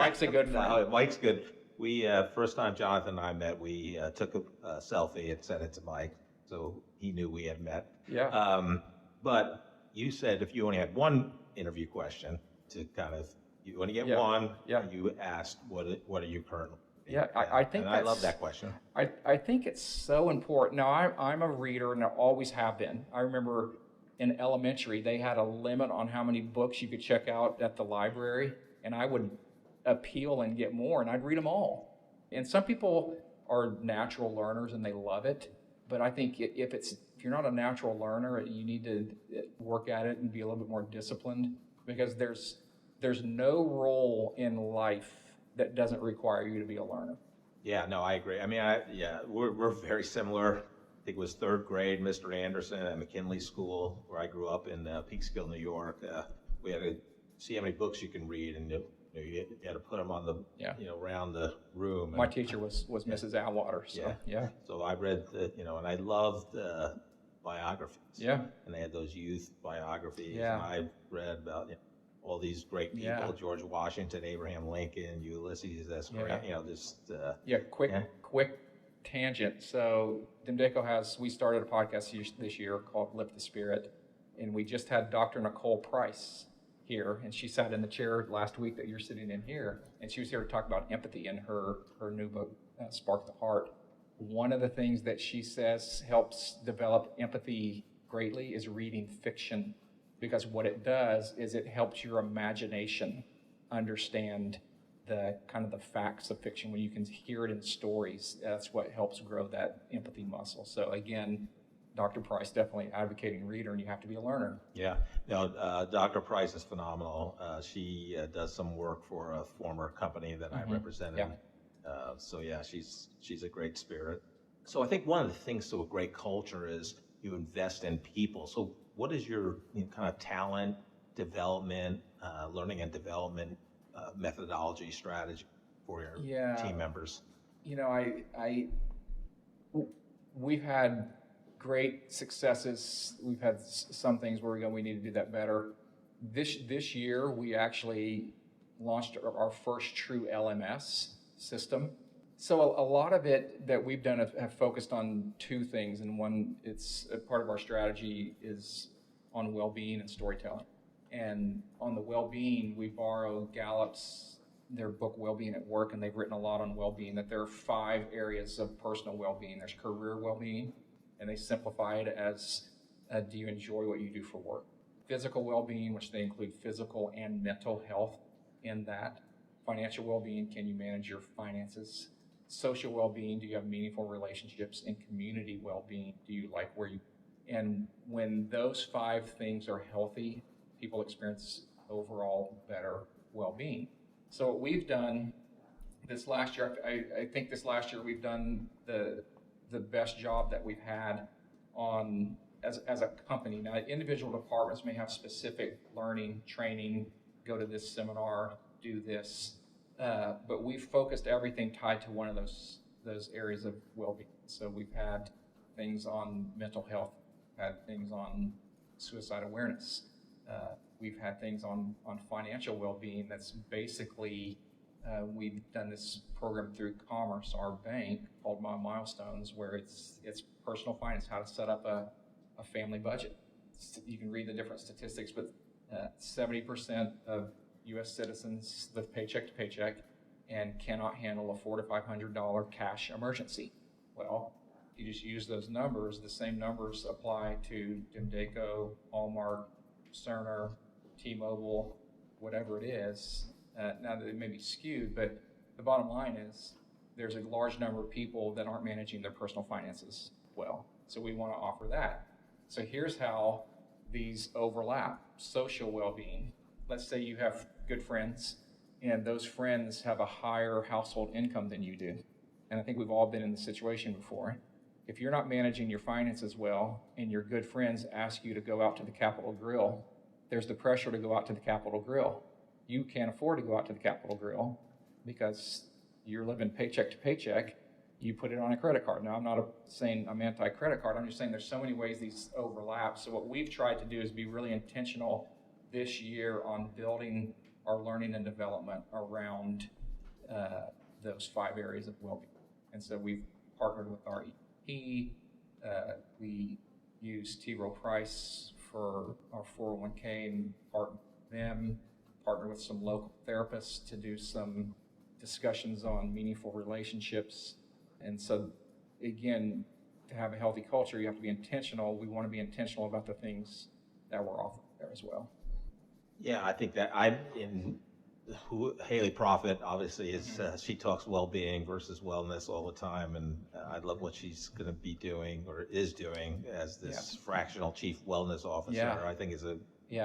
No, Mike's good. We first time Jonathan and I met, we took a selfie and sent it to Mike, so he knew we had met. Yeah. But you said if you only had one interview question to you only get one. Yeah. You asked, what are you currently? Yeah, I think I love that question. I think it's so important. Now, I'm a reader, and I always have been. I remember in elementary, they had a limit on how many books you could check out at the library, and I would appeal and get more, and I'd read them all. And some people are natural learners and they love it, but I think if you're not a natural learner, you need to work at it and be a little bit more disciplined, because there's no role in life that doesn't require you to be a learner. Yeah, no, I agree. I mean, we're very similar. I think it was third grade, Mr. Anderson at McKinley School, where I grew up in Peekskill, New York. We had to see how many books you can read, and you had to put them on around the room. My teacher was Mrs. Atwater. So, yeah. So I read and I loved biographies. Yeah. And they had those youth biographies. Yeah. And I read about all these great people: George Washington, Abraham Lincoln, Ulysses S. Grant. Quick tangent. So DEMDACO we started a podcast this year called Lift the Spirit, and we just had Dr. Nicole Price here, and she sat in the chair last week that you're sitting in here, and she was here to talk about empathy in her new book, Spark the Heart. One of the things that she says helps develop empathy greatly is reading fiction, because what it does is it helps your imagination understand the kind of the facts of fiction. When you can hear it in stories, that's what helps grow that empathy muscle. So again, Dr. Price definitely advocating reader, and you have to be a learner. Yeah, Dr. Price is phenomenal. She does some work for a former company that I represented. Yeah. She's a great spirit. So I think one of the things to a great culture is you invest in people. So what is your kind of talent development, learning and development methodology strategy for your team members? We've had great successes. We've had some things where we need to do that better. This year, we actually launched our first true LMS system. So a lot of it that we've done have focused on two things, and one, it's a part of our strategy is on well-being and storytelling. And on the well-being, we borrow Gallup's, their book Well-Being at Work, and they've written a lot on well-being, that there are 5 areas of personal well-being. There's career well-being, and they simplify it as do you enjoy what you do for work? Physical well-being, which they include physical and mental health in that. Financial well-being, can you manage your finances? Social well-being, do you have meaningful relationships? And community well-being, do you like where you... And when those 5 things are healthy, people experience overall better well-being. So what we've done this last year, I think this last year we've done the best job that we've had on as a company. Now, individual departments may have specific learning, training, go to this seminar, do this, but we've focused everything tied to one of those areas of well-being. So we've had things on mental health, had things on suicide awareness. We've had things on financial well-being. That's basically, we've done this program through Commerce, our bank, called My Milestones, where it's personal finance, how to set up a family budget. You can read the different statistics, but 70% of U.S. citizens live paycheck to paycheck and cannot handle a $400 to $500 cash emergency. Well, you just use those numbers. The same numbers apply to DEMDACO, Hallmark, Cerner, T-Mobile, whatever it is. Now that it may be skewed, but the bottom line is there's a large number of people that aren't managing their personal finances well. So we want to offer that. So here's how these overlap. Social well-being. Let's say you have good friends, and those friends have a higher household income than you do. And I think we've all been in this situation before. If you're not managing your finances well, and your good friends ask you to go out to the Capitol Grill, there's the pressure to go out to the Capitol Grill. You can't afford to go out to the Capitol Grill because you're living paycheck to paycheck. You put it on a credit card. Now, I'm not saying I'm anti-credit card. I'm just saying there's so many ways these overlap. So what we've tried to do is be really intentional this year on building our learning and development around those 5 areas of well-being. And so we've partnered with our EP. We use T. Rowe Price for our 401k and partner with some local therapists to do some discussions on meaningful relationships. And so, again, to have a healthy culture, you have to be intentional. We want to be intentional about the things that we're offering there as well. Yeah, I think that Haley Prophet obviously is, she talks well-being versus wellness all the time, and I love what she's going to be doing or is doing as this fractional chief wellness officer. Yeah. I think is a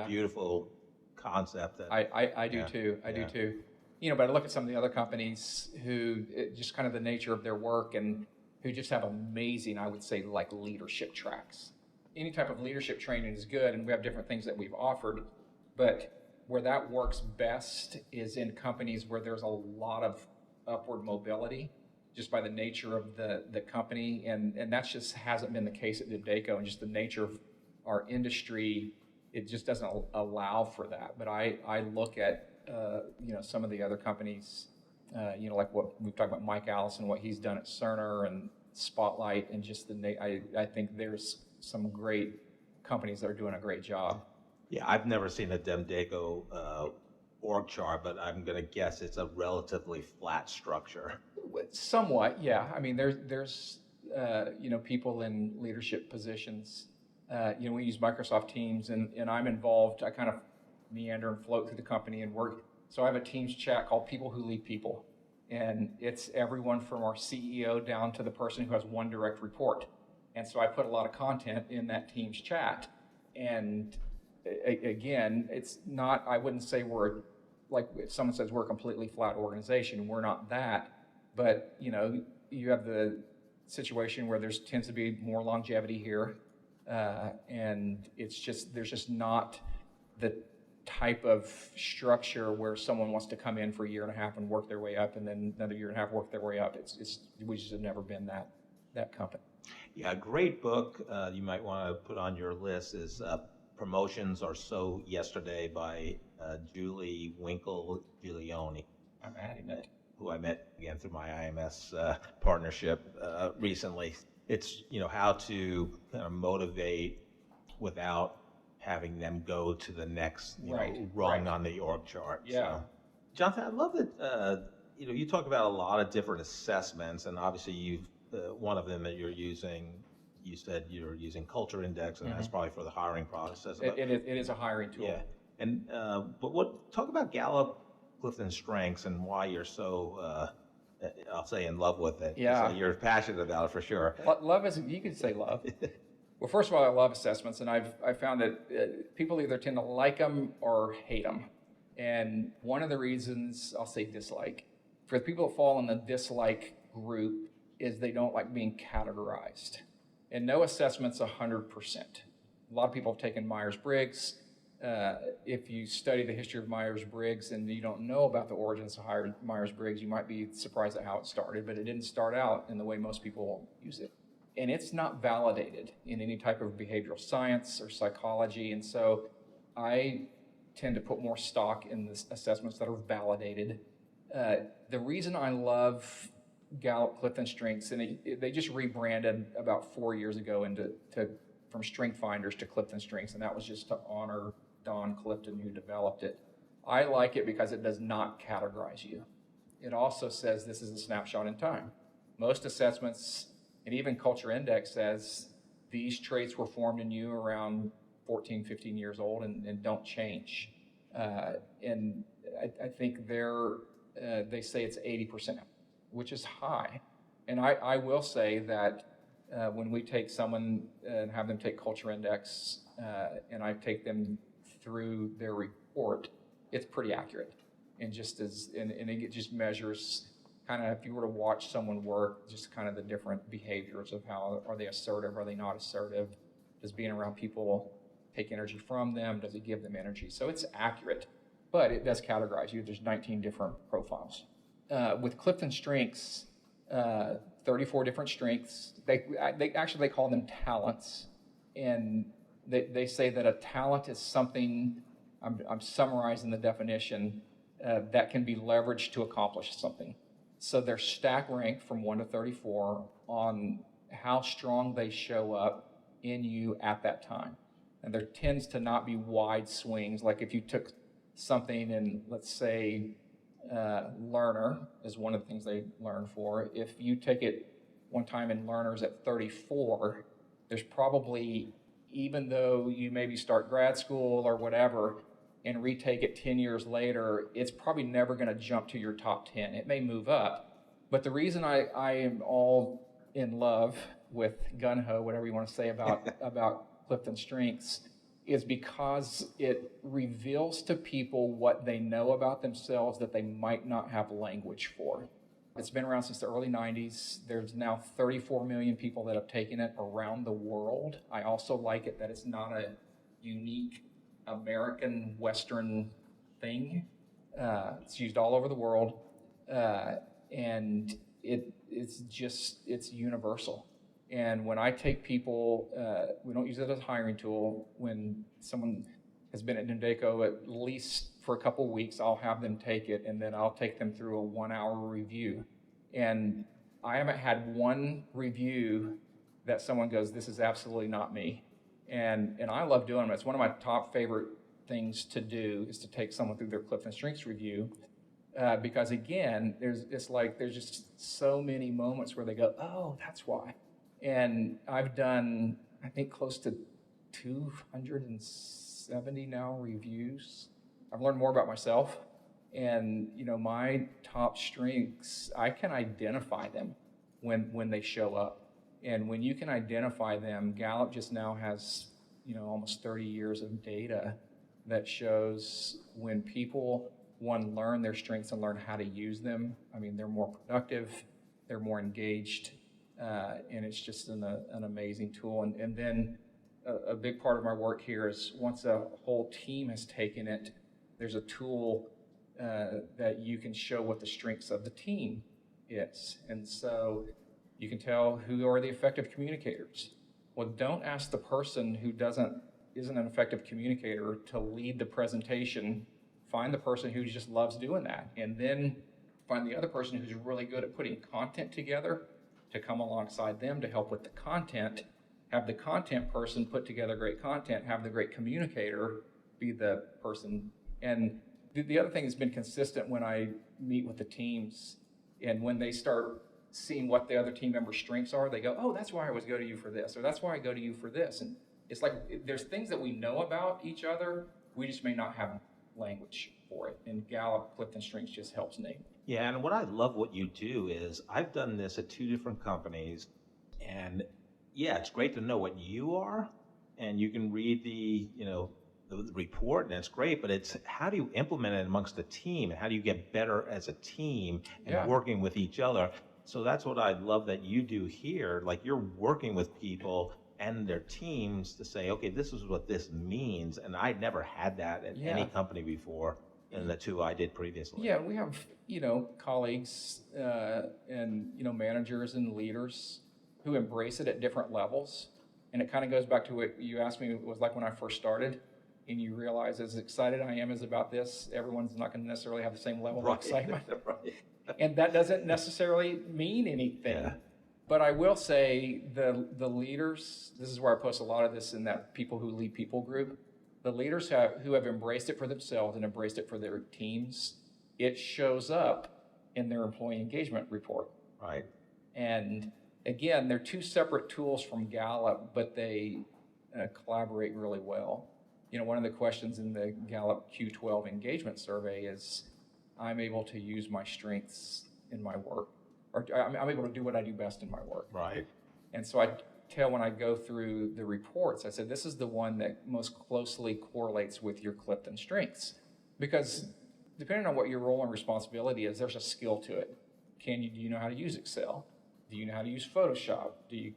beautiful concept. That, I do too. I do too. You know, but I look at some of the other companies who just kind of the nature of their work and who just have amazing, I would say, like leadership tracks. Any type of leadership training is good, and we have different things that we've offered, but where that works best is in companies where there's a lot of upward mobility just by the nature of the company, and that just hasn't been the case at DEMDACO, and just the nature of our industry, it just doesn't allow for that. But I look at some of the other companies, like what we've talked about, Mike Allison, what he's done at Cerner and Spotlight, and just I think there's some great companies that are doing a great job. Yeah, I've never seen a DEMDACO org chart, but I'm going to guess it's a relatively flat structure. Somewhat, yeah. I mean, there's people in leadership positions. We use Microsoft Teams, and I'm involved. I kind of meander and float through the company and work. So I have a Teams chat called People Who Lead People, and it's everyone from our CEO down to the person who has one direct report. And so I put a lot of content in that Teams chat, and again, it's not, I wouldn't say we're, like if someone says we're a completely flat organization, we're not that, but you have the situation where tends to be more longevity here, and there's just not the type of structure where someone wants to come in for a year and a half and work their way up, and then another year and a half work their way up. We just have never been that company. Yeah, a great book you might want to put on your list is Promotions Are So Yesterday by Julie Winkle Giulioni. I'm adding it. Who I met again through my IMS partnership recently. It's, how to kind of motivate without having them go to the next rung on the org chart. Yeah. So, Jonathan, I love that, you talk about a lot of different assessments, and obviously you've, one of them that you're using, you said you're using Culture Index, and that's probably for the hiring process. It is a hiring tool. Yeah. And, talk about Gallup CliftonStrengths and why you're so, I'll say, in love with it. Yeah. So you're passionate about it for sure. Love is, you could say love. Well, first of all, I love assessments, and I've found that people either tend to like them or hate them. And one of the reasons, I'll say dislike, for the people that fall in the dislike group is they don't like being categorized. And no assessment's 100%. A lot of people have taken Myers-Briggs. If you study the history of Myers-Briggs and you don't know about the origins of Myers-Briggs, you might be surprised at how it started, but it didn't start out in the way most people use it. And it's not validated in any type of behavioral science or psychology. And so I tend to put more stock in the assessments that are validated. The reason I love Gallup CliftonStrengths, and they just rebranded about 4 years ago from Strength Finders to CliftonStrengths, and that was just to honor Don Clifton, who developed it. I like it because it does not categorize you. It also says this is a snapshot in time. Most assessments, and even Culture Index, says these traits were formed in you around 14, 15 years old and don't change. And I think they say it's 80%, which is high. And I will say that when we take someone and have them take Culture Index, and I take them through their report, it's pretty accurate. And it just measures kind of, if you were to watch someone work, just kind of the different behaviors of how, are they assertive, are they not assertive? Does being around people take energy from them? Does it give them energy? So it's accurate, but it does categorize you. There's 19 different profiles. With CliftonStrengths, 34 different strengths. They call them talents, and they say that a talent is something. I'm summarizing the definition that can be leveraged to accomplish something. So they're stack ranked from 1 to 34 on how strong they show up in you at that time, and there tends to not be wide swings. Like if you took something and let's say learner is one of the things they learn for. If you take it one time in learners at 34, there's probably, even though you maybe start grad school or whatever and retake it 10 years later, it's probably never going to jump to your top 10. It may move up. But the reason I am all in love with gung-ho, whatever you want to say about CliftonStrengths, is because it reveals to people what they know about themselves that they might not have language for. It's been around since the early 90s. There's now 34 million people that have taken it around the world. I also like it that it's not a unique American Western thing. It's used all over the world, and it's universal. And when I take people, we don't use it as a hiring tool. When someone has been at DEMDACO at least for a couple of weeks, I'll have them take it, and then I'll take them through a 1-hour review. And I haven't had one review that someone goes, this is absolutely not me. And I love doing them. It's one of my top favorite things to do, is to take someone through their CliftonStrengths review. Because again, there's just so many moments where they go, oh, that's why. And I've done, I think, close to 270 now reviews. I've learned more about myself. And, my top strengths, I can identify them when they show up. And when you can identify them, Gallup just now has, almost 30 years of data that shows when people, learn their strengths and learn how to use them, they're more productive, they're more engaged, and it's just an amazing tool. And then a big part of my work here is once a whole team has taken it, there's a tool that you can show what the strengths of the team is. And so You can tell who are the effective communicators. Well, don't ask the person who isn't an effective communicator to lead the presentation. Find the person who just loves doing that, and then find the other person who's really good at putting content together to come alongside them to help with the content. Have the content person put together great content, have the great communicator be the person. And the other thing that's been consistent when I meet with the teams, and when they start seeing what the other team members' strengths are, they go, oh, that's why I always go to you for this, or that's why I go to you for this. And it's like there's things that we know about each other, we just may not have language for it. And Gallup CliftonStrengths just helps name it. Yeah, and what I love what you do is I've done this at 2 different companies, and yeah, it's great to know what you are, and you can read the report, and it's great, but it's how do you implement it amongst the team, and how do you get better as a team and working with each other? So that's what I love that you do here. Like, you're working with people and their teams to say, okay, this is what this means, and I never had that at any company before in the 2 I did previously. Yeah, we have, colleagues and, managers and leaders who embrace it at different levels. And it kind of goes back to what you asked me, it was like when I first started, and you realize as excited I am as about this, everyone's not going to necessarily have the same level of excitement. Right. And that doesn't necessarily mean anything. Yeah. But I will say the leaders, this is where I post a lot of this in that people who lead people group, the leaders who have embraced it for themselves and embraced it for their teams, it shows up in their employee engagement report. Right. And again, they're 2 separate tools from Gallup, but they collaborate really well. One of the questions in the Gallup Q12 engagement survey is, I'm able to use my strengths in my work, or I'm able to do what I do best in my work. Right. And so I tell when I go through the reports, I said, this is the one that most closely correlates with your CliftonStrengths. Because depending on what your role and responsibility is, there's a skill to it. Do you know how to use Excel? Do you know how to use Photoshop?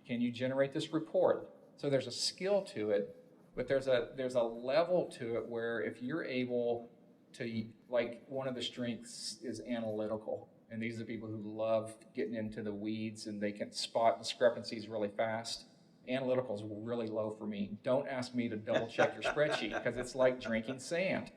Can you generate this report? So there's a skill to it, but there's a level to it where if you're able to, like, one of the strengths is analytical. And these are people who love getting into the weeds and they can spot discrepancies really fast. Analytical is really low for me. Don't ask me to double check your spreadsheet because it's like drinking sand.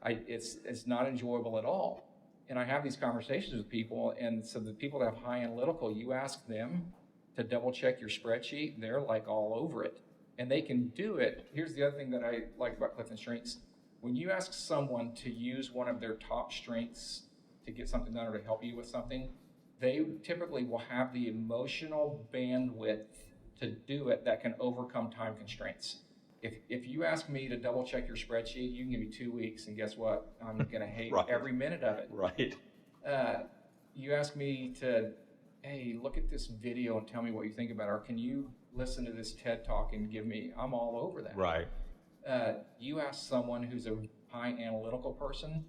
It's not enjoyable at all. And I have these conversations with people, and so the people that have high analytical, you ask them to double check your spreadsheet, they're like all over it. And they can do it. Here's the other thing that I like about CliftonStrengths. When you ask someone to use one of their top strengths to get something done or to help you with something, they typically will have the emotional bandwidth to do it that can overcome time constraints. If you ask me to double check your spreadsheet, you can give me 2 weeks, and guess what? I'm going to hate Right. every minute of it. Right. You ask me to, hey, look at this video and tell me what you think about it, or can you listen to this TED Talk and I'm all over that. Right. You ask someone who's a high analytical person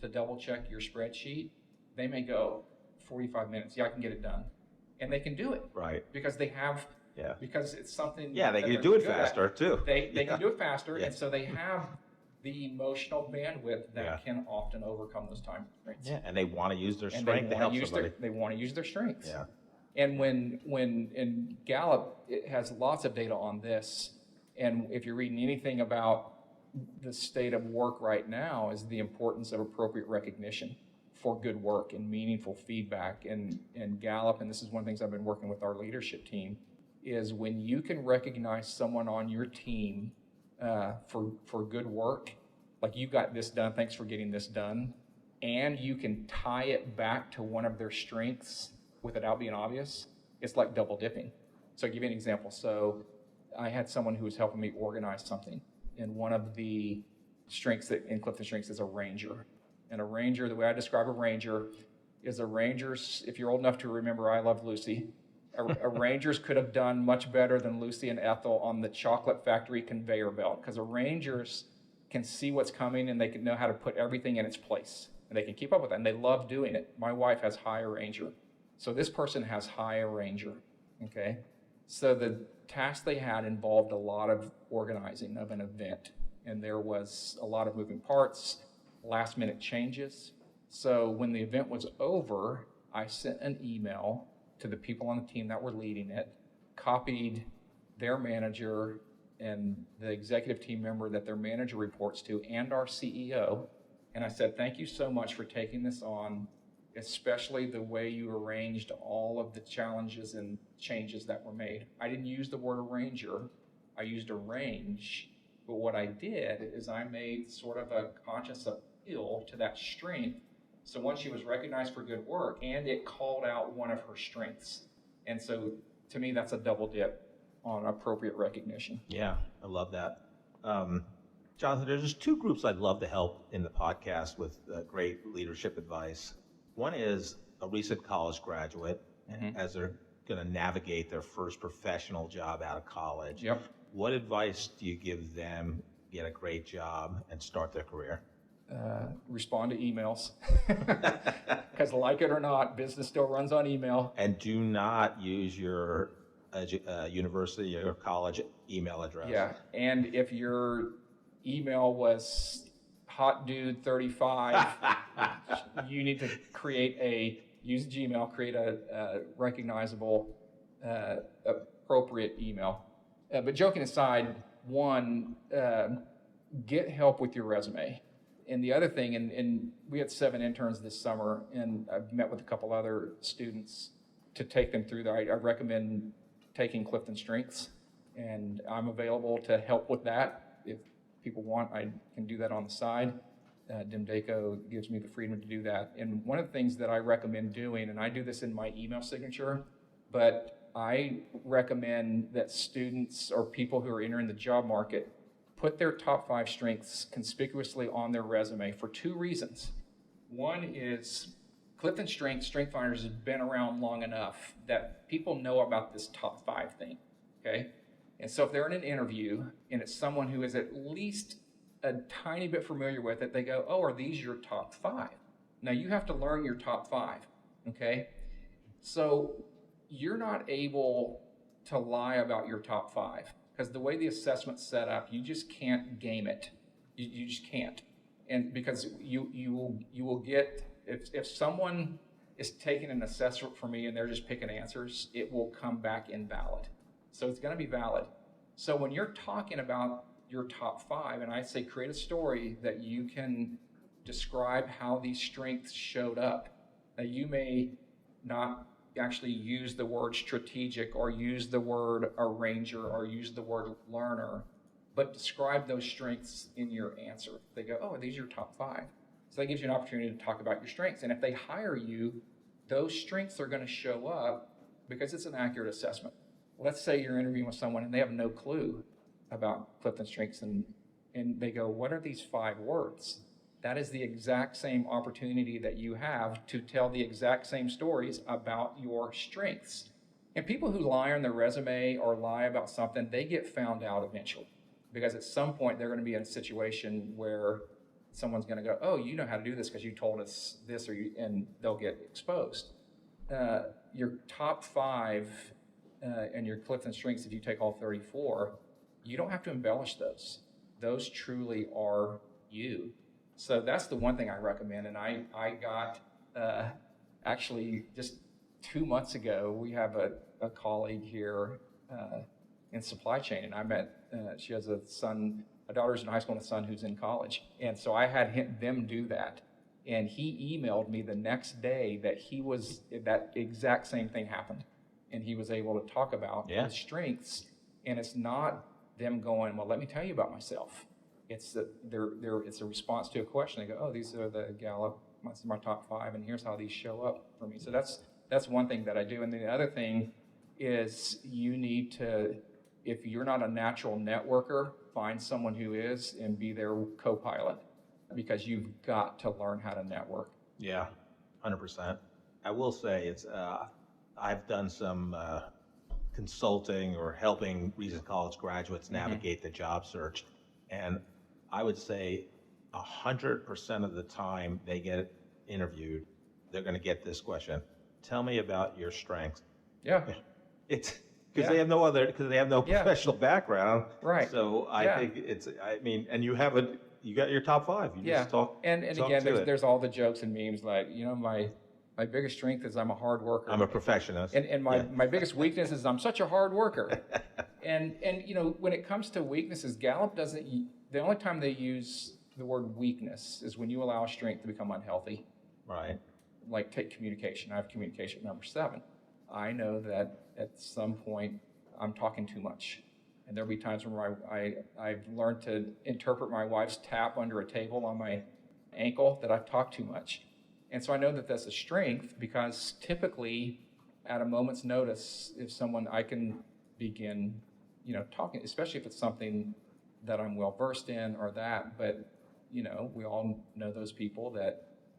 to double check your spreadsheet, they may go 45 minutes. Yeah, I can get it done. And they can do it. Right. Because they have, Yeah. because it's something. Yeah, they can do it faster too. They can do it faster. Yeah. And so they have the emotional bandwidth that can often overcome those time constraints. Yeah, and they want to use their And strength to help somebody. They want to use their strengths. Yeah. And in Gallup, it has lots of data on this. And if you're reading anything about the state of work right now, is the importance of appropriate recognition for good work and meaningful feedback. And Gallup, and this is one of the things I've been working with our leadership team, is when you can recognize someone on your team for good work, like, you got this done, thanks for getting this done, and you can tie it back to one of their strengths without being obvious, it's like double dipping. So I'll give you an example. So I had someone who was helping me organize something, and one of the strengths that in CliftonStrengths is a ranger. And a ranger, the way I describe a ranger, is a ranger's, if you're old enough to remember I Love Lucy, a ranger's could have done much better than Lucy and Ethel on the chocolate factory conveyor belt, because a ranger's can see what's coming and they can know how to put everything in its place. And they can keep up with that, and they love doing it. My wife has high ranger. So this person has high ranger, okay? So the task they had involved a lot of organizing of an event, and there was a lot of moving parts, last minute changes. So when the event was over, I sent an email to the people on the team that were leading it, copied their manager and the executive team member that their manager reports to and our CEO. And I said, thank you so much for taking this on, especially the way you arranged all of the challenges and changes that were made. I didn't use the word arranger, I used arrange. But what I did is I made sort of a conscious appeal to that strength. So once she was recognized for good work, and it called out one of her strengths. And so to me, that's a double dip on appropriate recognition. Yeah, I love that. Jonathan, there's just two groups I'd love to help in the podcast with great leadership advice. One is a recent college graduate, as they're going to navigate their first professional job out of college. Yep. What advice do you give them to get a great job and start their career? Respond to emails. Because like it or not, business still runs on email. And do not use your university or college email address. Yeah, and if your email was hotdude35, you need to use Gmail, create a recognizable, appropriate email. But joking aside, one, get help with your resume. And the other thing, and we had 7 interns this summer, and I've met with a couple other students to take them through that. I recommend taking CliftonStrengths, and I'm available to help with that. If people want, I can do that on the side. DEMDACO gives me the freedom to do that. And one of the things that I recommend doing, and I do this in my email signature, but I recommend that students or people who are entering the job market put their top 5 strengths conspicuously on their resume for 2 reasons. One is CliftonStrengths, Strength Finders has been around long enough that people know about this top 5 thing, okay? And so if they're in an interview and it's someone who is at least a tiny bit familiar with it, they go, oh, are these your top 5? Now you have to learn your top 5, okay? So you're not able to lie about your top 5 because the way the assessment's set up, you just can't game it. You just can't. And because you will get, if someone is taking an assessment for me and they're just picking answers, it will come back invalid. So it's going to be valid. So when you're talking about your top 5, and I say create a story that you can describe how these strengths showed up. Now you may not actually use the word strategic or use the word arranger or use the word learner, but describe those strengths in your answer. They go, oh, are these your top 5? So that gives you an opportunity to talk about your strengths. And if they hire you, those strengths are going to show up because it's an accurate assessment. Let's say you're interviewing with someone and they have no clue about CliftonStrengths and they go, what are these 5 words? That is the exact same opportunity that you have to tell the exact same stories about your strengths. And people who lie on their resume or lie about something, they get found out eventually. Because at some point they're going to be in a situation where someone's going to go, oh, you know how to do this because you told us this, and they'll get exposed. Your top 5 and your CliftonStrengths, if you take all 34, you don't have to embellish those. Those truly are you. So that's the one thing I recommend. And I got, actually just 2 months ago, we have a colleague here in supply chain, and I met, she has a daughter's in high school and a son who's in college. And so I had them do that. And he emailed me the next day that that exact same thing happened. And he was able to talk about his strengths. And it's not them going, well, let me tell you about myself. It's it's a response to a question. They go, oh, these are the Gallup, my top 5, and here's how these show up for me. So that's one thing that I do. And then the other thing is you need to, if you're not a natural networker, find someone who is and be their co-pilot because you've got to learn how to network. Yeah, 100%. I will say I've done some consulting or helping recent college graduates navigate the job search. And I would say 100% of the time they get interviewed, they're going to get this question. Tell me about your strengths. Yeah. It's because they have no professional background. Right. So I think and you got your top 5. You just talk. And again, there's all the jokes and memes like, My biggest strength is I'm a hard worker. I'm a perfectionist. And my biggest weakness is I'm such a hard worker. And when it comes to weaknesses, Gallup the only time they use the word weakness is when you allow strength to become unhealthy. Right. Like take communication. I have communication number 7. I know that at some point I'm talking too much. And there'll be times where I've learned to interpret my wife's tap under a table on my ankle that I've talked too much. And so I know that that's a strength because typically at a moment's notice, I can begin, talking, especially if it's something that I'm well versed in or that, but, we all know those people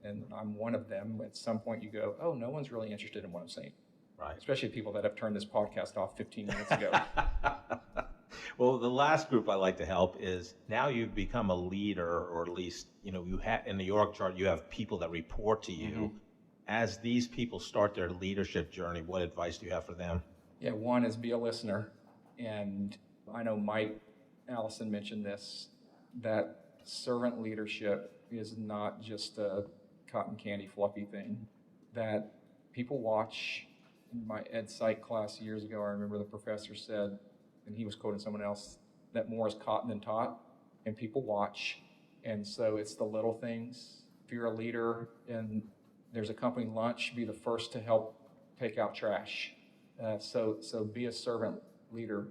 and I'm one of them. At some point you go, oh, no one's really interested in what I'm saying. Right. Especially people that have turned this podcast off 15 minutes ago. Well, the last group I like to help is now you've become a leader, or at least, you have in the org chart, you have people that report to you. Mm-hmm. As these people start their leadership journey, what advice do you have for them? Yeah, one is be a listener. And I know Mike Allison mentioned this, that servant leadership is not just a cotton candy fluffy thing. That people watch. In my ed psych class years ago, I remember the professor said, and he was quoting someone else, that more is caught than taught, and people watch. And so it's the little things. If you're a leader and there's a company lunch, be the first to help take out trash. So be a servant leader.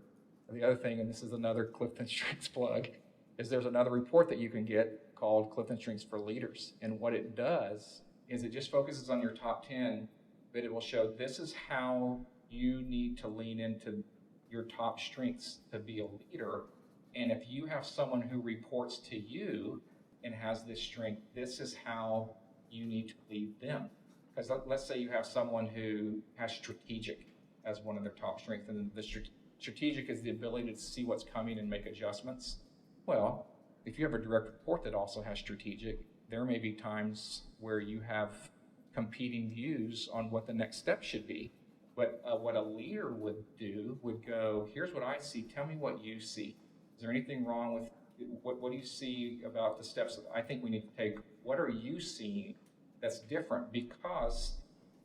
The other thing, and this is another CliftonStrengths plug, is there's another report that you can get called CliftonStrengths for Leaders. And what it does is it just focuses on your top 10, but it will show this is how you need to lean into your top strengths to be a leader. And if you have someone who reports to you and has this strength, this is how you need to lead them. Because let's say you have someone who has strategic as one of their top strengths, and the strategic is the ability to see what's coming and make adjustments. Well, if you have a direct report that also has strategic, there may be times where you have competing views on what the next step should be. But what a leader would do would go, here's what I see, tell me what you see. Is there anything wrong with, what do you see about the steps that I think we need to take? What are you seeing that's different? Because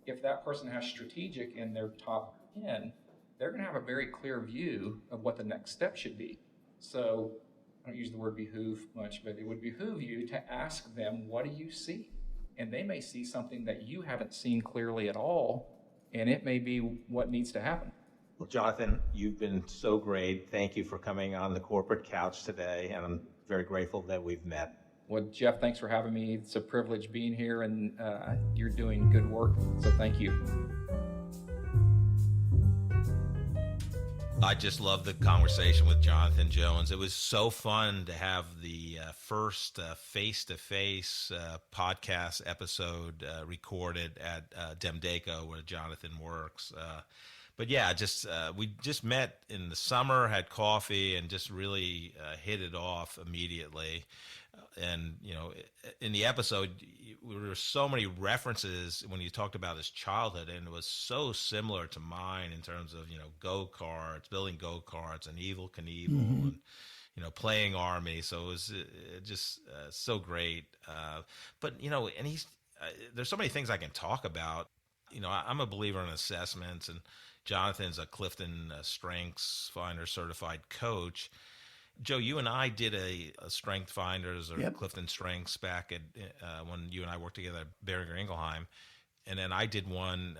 if that person has strategic in their top 10, they're going to have a very clear view of what the next step should be. So I don't use the word behoove much, but it would behoove you to ask them, what do you see? And they may see something that you haven't seen clearly at all, and it may be what needs to happen. Well, Jonathan, you've been so great. Thank you for coming on the Corporate Couch today, and I'm very grateful that we've met. Well, Jeff, thanks for having me. It's a privilege being here, and you're doing good work, so thank you. I just love the conversation with Jonathan Jones. It was so fun to have the first face-to-face podcast episode recorded at DEMDACO, where Jonathan works. But yeah, we just met in the summer, had coffee, and just really hit it off immediately. And, in the episode, there were so many references when you talked about his childhood, and it was so similar to mine in terms of, go-karts, building go-karts, and Evel Knievel, mm-hmm. and, playing Army. So it was just so great. But, and there's so many things I can talk about. I'm a believer in assessments, and Jonathan's a CliftonStrengths Finder certified coach. Joe, you and I did a Strength Finders or yep. CliftonStrengths back at when you and I worked together at Beringer Ingelheim. And then I did one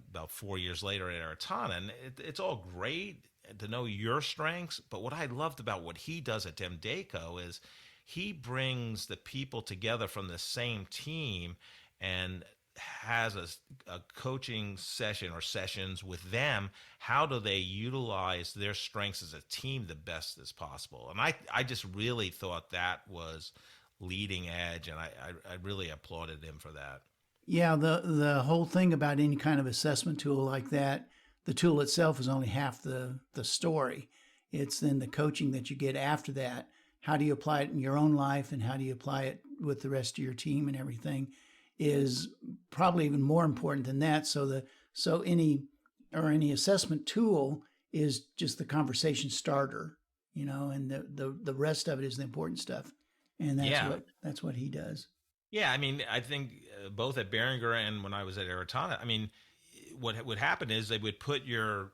about 4 years later at Aratana. And it's all great to know your strengths. But what I loved about what he does at DEMDACO is he brings the people together from the same team and has a coaching session or sessions with them. How do they utilize their strengths as a team the best as possible? And I just really thought that was leading edge, and I really applauded him for that. Yeah, the whole thing about any kind of assessment tool like that, the tool itself is only half the story. It's then the coaching that you get after that. How do you apply it in your own life, and how do you apply it with the rest of your team and everything is probably even more important than that. So any assessment tool is just the conversation starter, and the rest of it is the important stuff. And that's what he does. Yeah, I mean, I think both at Behringer and when I was at Aratana, I mean, what would happen is they would put your,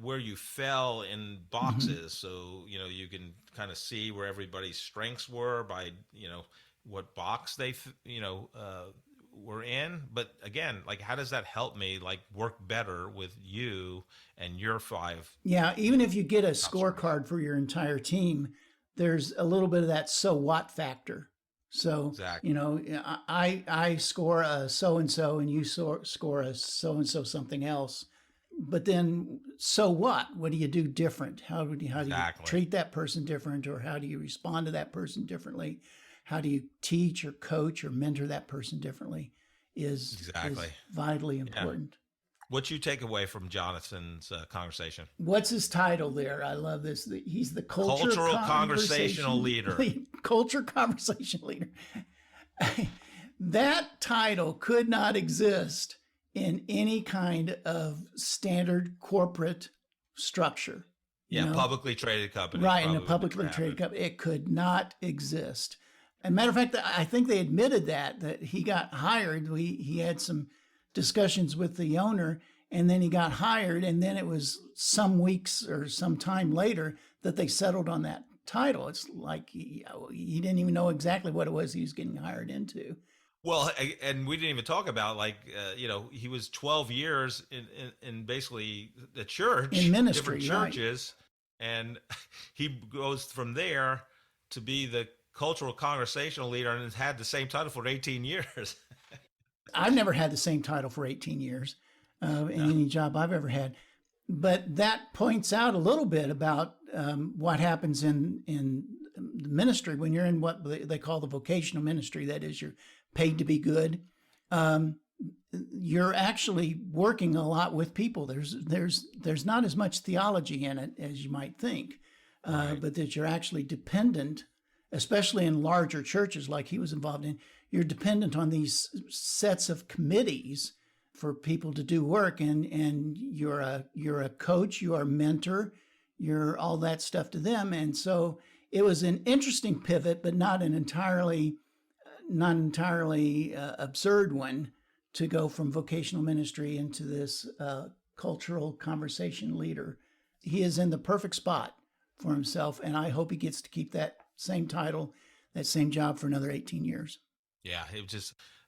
where you fell in boxes. So, you can kind of see where everybody's strengths were by, what box they, were in. But again, like, how does that help me, like, work better with you and your 5? Yeah, even if you get a scorecard for your entire team, there's a little bit of that so what factor. So, exactly. I score a so-and-so and you score a so-and-so something else. But then, so what? What do you do different? How do you treat that person different? Or how do you respond to that person differently? How do you teach or coach or mentor that person differently is vitally important. Yeah. What you take away from Jonathan's conversation? What's his title there? I love this. He's the cultural conversational leader. Culture conversation leader. That title could not exist in any kind of standard corporate structure. Yeah, publicly traded company. Right, in a publicly traded company. It could not exist. As a matter of fact, I think they admitted that he got hired. He had some discussions with the owner, and then he got hired, and then it was some weeks or some time later that they settled on that title. It's like he didn't even know exactly what it was he was getting hired into. Well, and we didn't even talk about, he was 12 years in basically the church, in ministry, different churches, right. And he goes from there to be the cultural conversational leader and has had the same title for 18 years. I've never had the same title for 18 years in any job I've ever had. But that points out a little bit about what happens in the ministry when you're in what they call the vocational ministry. That is, you're paid to be good. You're actually working a lot with people. There's not as much theology in it as you might think, but that you're actually dependent, especially in larger churches like he was involved in. You're dependent on these sets of committees for people to do work, and you're a coach, you're a mentor, you're all that stuff to them. And so it was an interesting pivot, but not an entirely absurd one, to go from vocational ministry into this cultural conversation leader. He is in the perfect spot for himself, and I hope he gets to keep that same title, that same job for another 18 years. Yeah,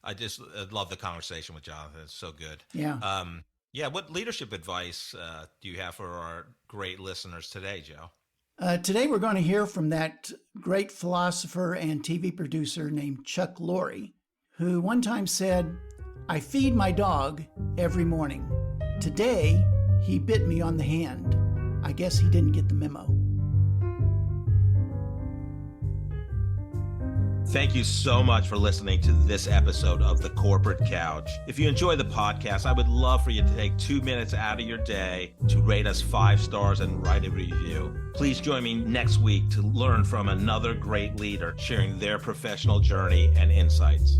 I just love the conversation with Jonathan. It's so good. Yeah. What leadership advice do you have for our great listeners today, Joe? Today we're going to hear from that great philosopher and TV producer named Chuck Lorre, who one time said, "I feed my dog every morning. Today, he bit me on the hand. I guess he didn't get the memo." Thank you so much for listening to this episode of The Corporate Couch. If you enjoy the podcast, I would love for you to take 2 minutes out of your day to rate us 5 stars and write a review. Please join me next week to learn from another great leader sharing their professional journey and insights.